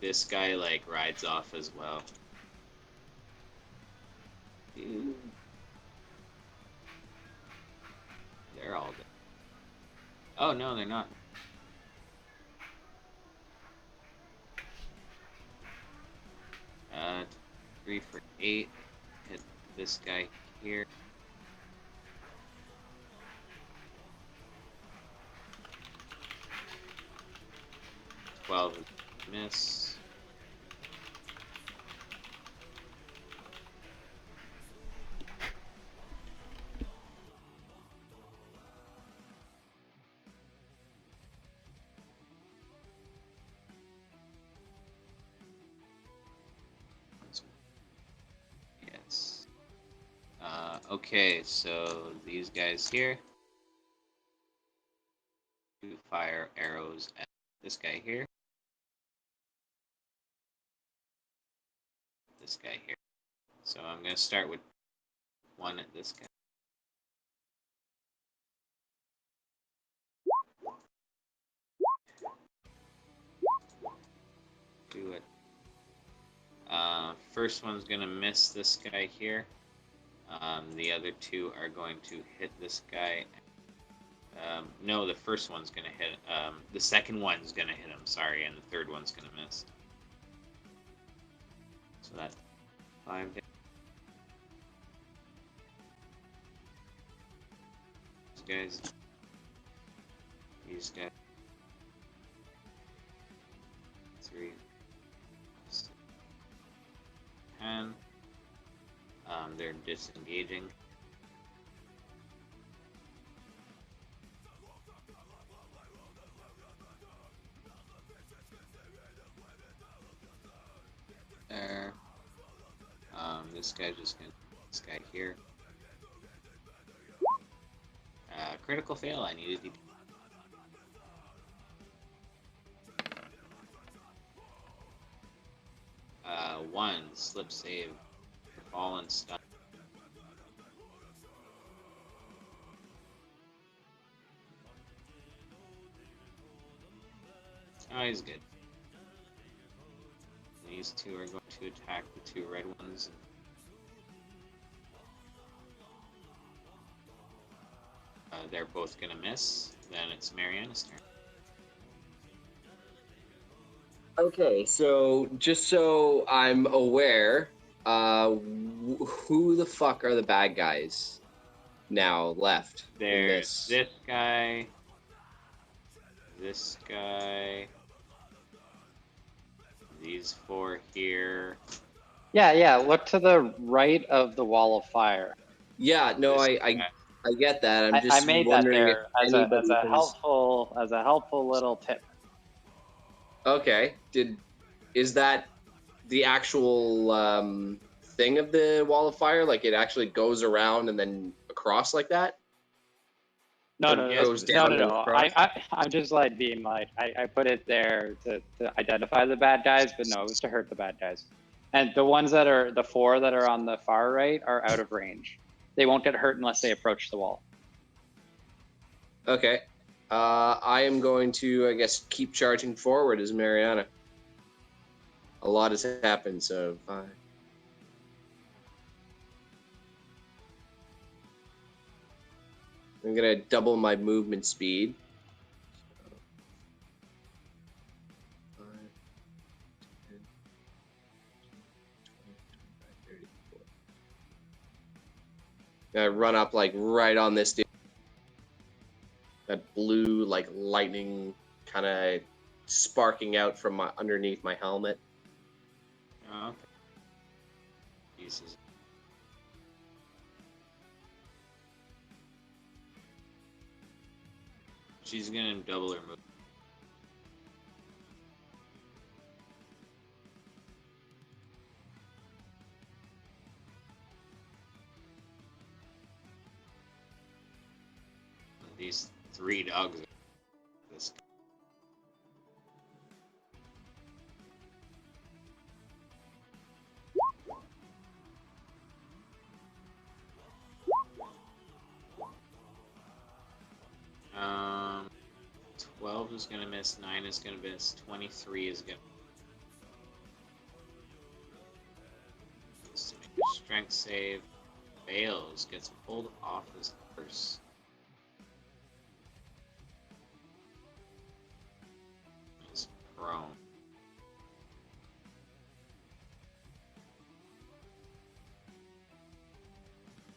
Speaker 1: this guy like rides off as well. Dude. They're all dead. Oh no, they're not. 3 for 8. Hit this guy here. 12 is miss. Yes. Okay, so these guys here do fire arrows at this guy here. This guy here. So I'm going to start with one at this guy. Do it. First one's going to miss this guy here. The other two are going to hit this guy. No, the first one's going to hit. The second one's going to hit him, sorry, and the third one's going to miss. So that's 5 damage. These guys. 3, 6, 10. They're disengaging. There. This guy's just gonna. This guy here. Critical fail. I needed to. One slip save. Fallen stun. Oh, he's good. These two are going to attack the two red ones. They're both going to miss. Then it's Mariana's turn.
Speaker 4: Okay, so just so I'm aware, who the fuck are the bad guys now left? in
Speaker 1: There's this guy, this guy, these 4 here.
Speaker 3: Yeah. Look to the right of the wall of fire.
Speaker 4: Yeah, no,
Speaker 1: this
Speaker 4: I
Speaker 1: guy.
Speaker 4: get that. I'm
Speaker 3: I
Speaker 4: just
Speaker 3: made that
Speaker 4: wondering
Speaker 3: there
Speaker 4: if
Speaker 3: as
Speaker 4: anybody
Speaker 3: a
Speaker 4: has-
Speaker 3: helpful little tip.
Speaker 4: Okay, is that the actual thing of the wall of fire? Like it actually goes around and then across like that?
Speaker 3: No,
Speaker 4: It goes
Speaker 3: no,
Speaker 4: down
Speaker 3: no,
Speaker 4: and
Speaker 3: no.
Speaker 4: across?
Speaker 3: I'm just like being like, I put it there to identify the bad guys, but no, it was to hurt the bad guys. And the ones that are, the 4 that are on the far right are out of range. They won't get hurt unless they approach the wall.
Speaker 4: Okay. I am going to, I guess, keep charging forward as Mariana. A lot has happened, so fine. I'm gonna double my movement speed. So, 5, 10, 20, 25, 30, 40. Gonna run up like right on this dude. That blue, like lightning, kind of sparking out from underneath my helmet.
Speaker 1: Oh, okay. Jesus. She's gonna double her move. These 3 dogs. This. Um, 12 is gonna miss. 9 is gonna miss. 23 is gonna. strength save. Fails. Gets pulled off his horse. He's prone.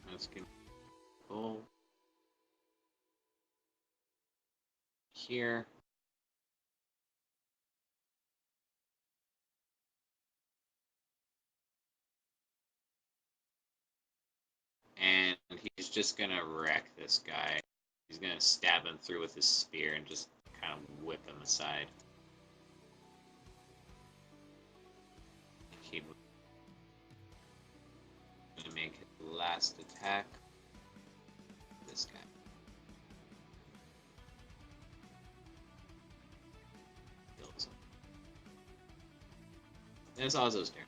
Speaker 1: Let's get pull here. And he's just gonna wreck this guy. He's gonna stab him through with his spear and just kind of whip him aside. Keep gonna make his last attack. This guy. Kills him. And it's Ozzo's turn.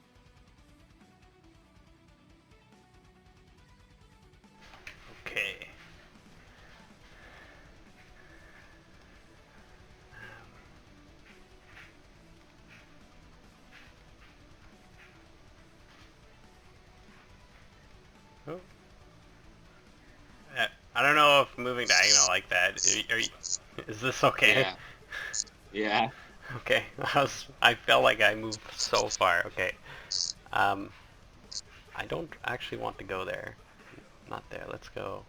Speaker 2: Okay. Oh. I don't know if moving diagonal like that. Is this okay?
Speaker 1: Yeah. Yeah.
Speaker 2: Okay. I felt like I moved so far. Okay. I don't actually want to go there. Not there. Let's go.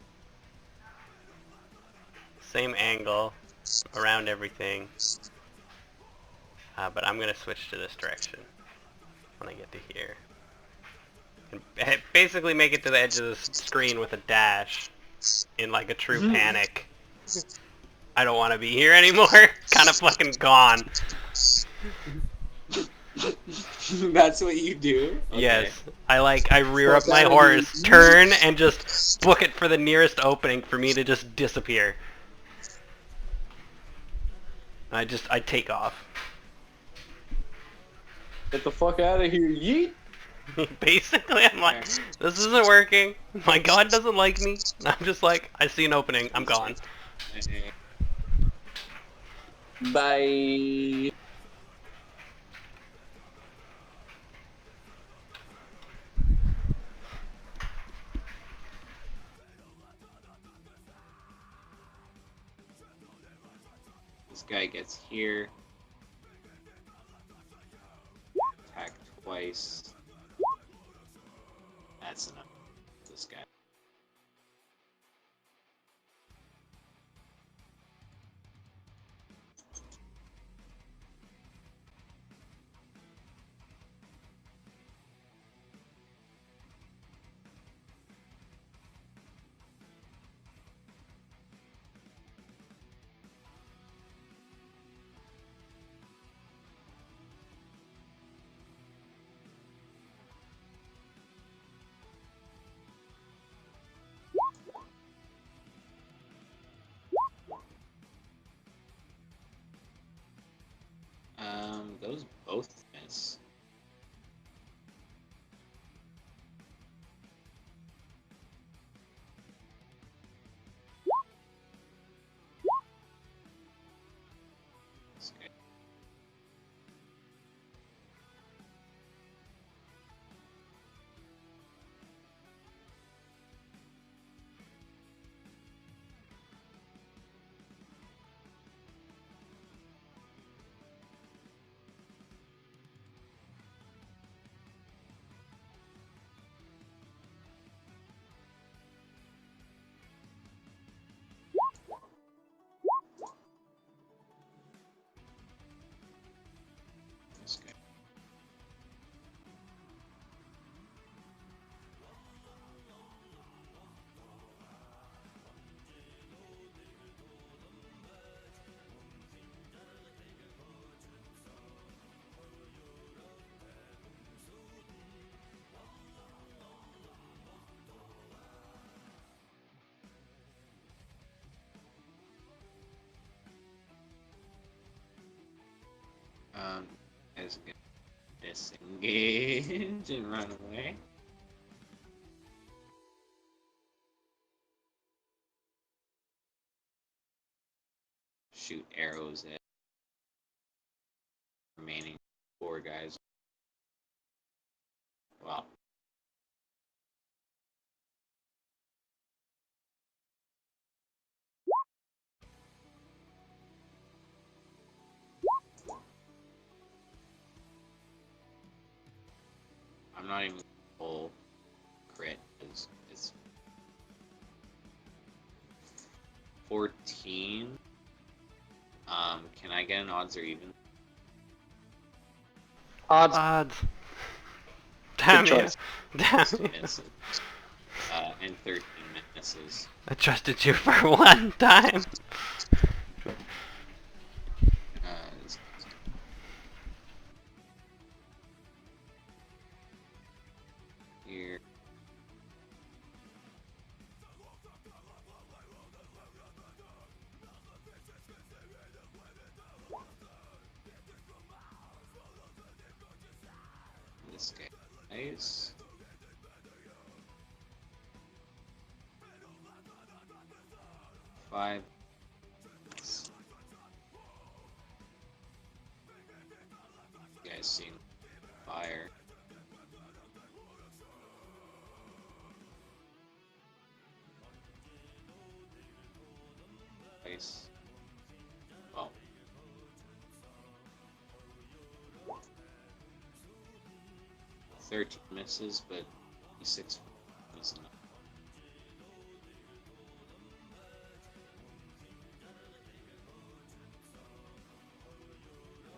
Speaker 2: Same angle around everything. But I'm gonna switch to this direction when I get to here. And basically make it to the edge of the screen with a dash in like a true panic. I don't want to be here anymore. Kind of fucking gone.
Speaker 1: That's what you do? Okay.
Speaker 2: Yes. I rear up my horse, turn, and just book it for the nearest opening for me to just disappear. I take off.
Speaker 4: Get the fuck out of here, yeet!
Speaker 2: Basically, I'm like, this isn't working. My god doesn't like me. I'm just like, I see an opening. I'm gone.
Speaker 4: Bye.
Speaker 1: This guy gets here. Attack twice. That's enough. This guy. Those both miss. This guy. This guy. Is gonna disengage and run away. Shoot arrows at remaining 4 guys. Well, I'm not even full crit. It's 14. Can I get an odds or even?
Speaker 3: Odds.
Speaker 2: Odds. Damn you.
Speaker 3: choice.
Speaker 2: Damn
Speaker 1: Just
Speaker 2: you.
Speaker 1: misses. And 13 misses.
Speaker 2: I trusted you for one time.
Speaker 1: It's- Here. This guy. Nice. Five. You guys seen fire? Nice. Well. 13 misses, but 6 is enough.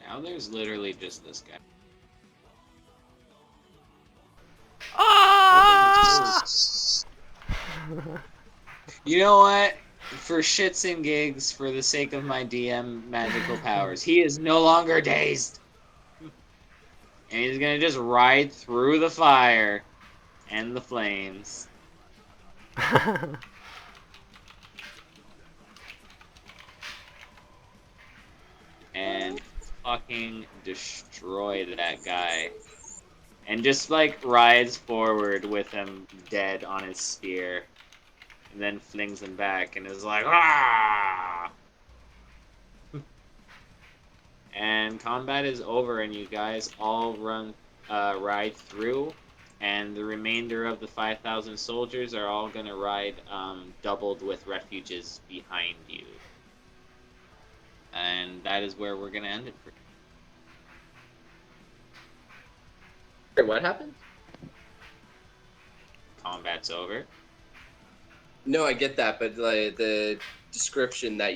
Speaker 1: Now there's literally just this guy.
Speaker 2: Ah!
Speaker 1: You know what? For shits and gigs, for the sake of my DM magical powers, he is no longer dazed. And he's gonna just ride through the fire and the flames. And fucking destroy that guy. And just like rides forward with him dead on his spear. And then flings him back and is like, ah! And combat is over, and you guys all ride through, and the remainder of the 5,000 soldiers are all gonna ride doubled with refuges behind you. And that is where we're gonna end it for.
Speaker 4: Wait, what happened?
Speaker 1: Combat's over.
Speaker 4: No, I get that, but like the description that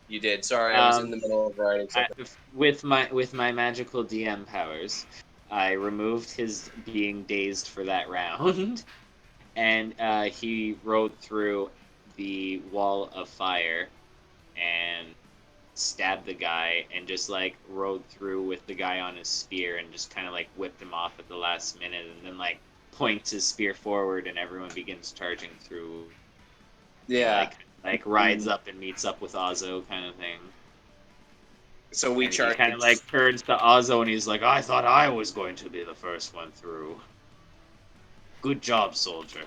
Speaker 4: you did. Sorry, I was in the middle of writing something.
Speaker 1: With my magical DM powers, I removed his being dazed for that round, and he rode through the wall of fire and stabbed the guy, and just like rode through with the guy on his spear and just kind of like whipped him off at the last minute, and then like points his spear forward, and everyone begins charging through.
Speaker 4: Yeah.
Speaker 1: Like rides up and meets up with Ozzo, kind of thing.
Speaker 4: So we
Speaker 1: And he
Speaker 4: charged.
Speaker 1: kind of like turns to Ozzo and he's like, "I thought I was going to be the first one through. Good job, soldier."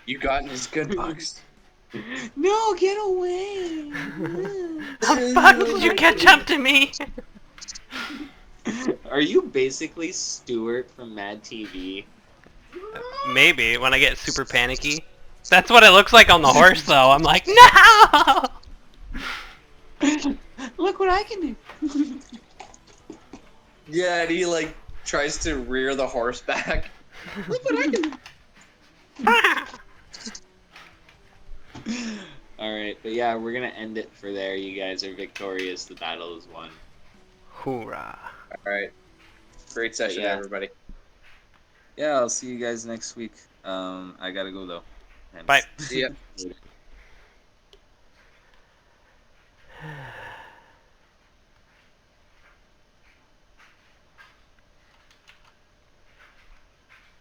Speaker 4: You got in his good books.
Speaker 1: No, get away!
Speaker 2: How the fuck did you catch up to me?
Speaker 1: Are you basically Stuart from Mad TV?
Speaker 2: Maybe, when I get super panicky. That's what it looks like on the horse, though. I'm like, no!
Speaker 1: Look what I can do!
Speaker 4: Yeah, and he like tries to rear the horse back. Look what I can.
Speaker 1: Alright, but yeah, we're gonna end it for there. You guys are victorious. The battle is won.
Speaker 2: Hoorah.
Speaker 4: All right. Great session,
Speaker 1: Yeah.
Speaker 4: everybody.
Speaker 1: Yeah, I'll see you guys next week. I gotta go though.
Speaker 2: Bye.
Speaker 4: See ya.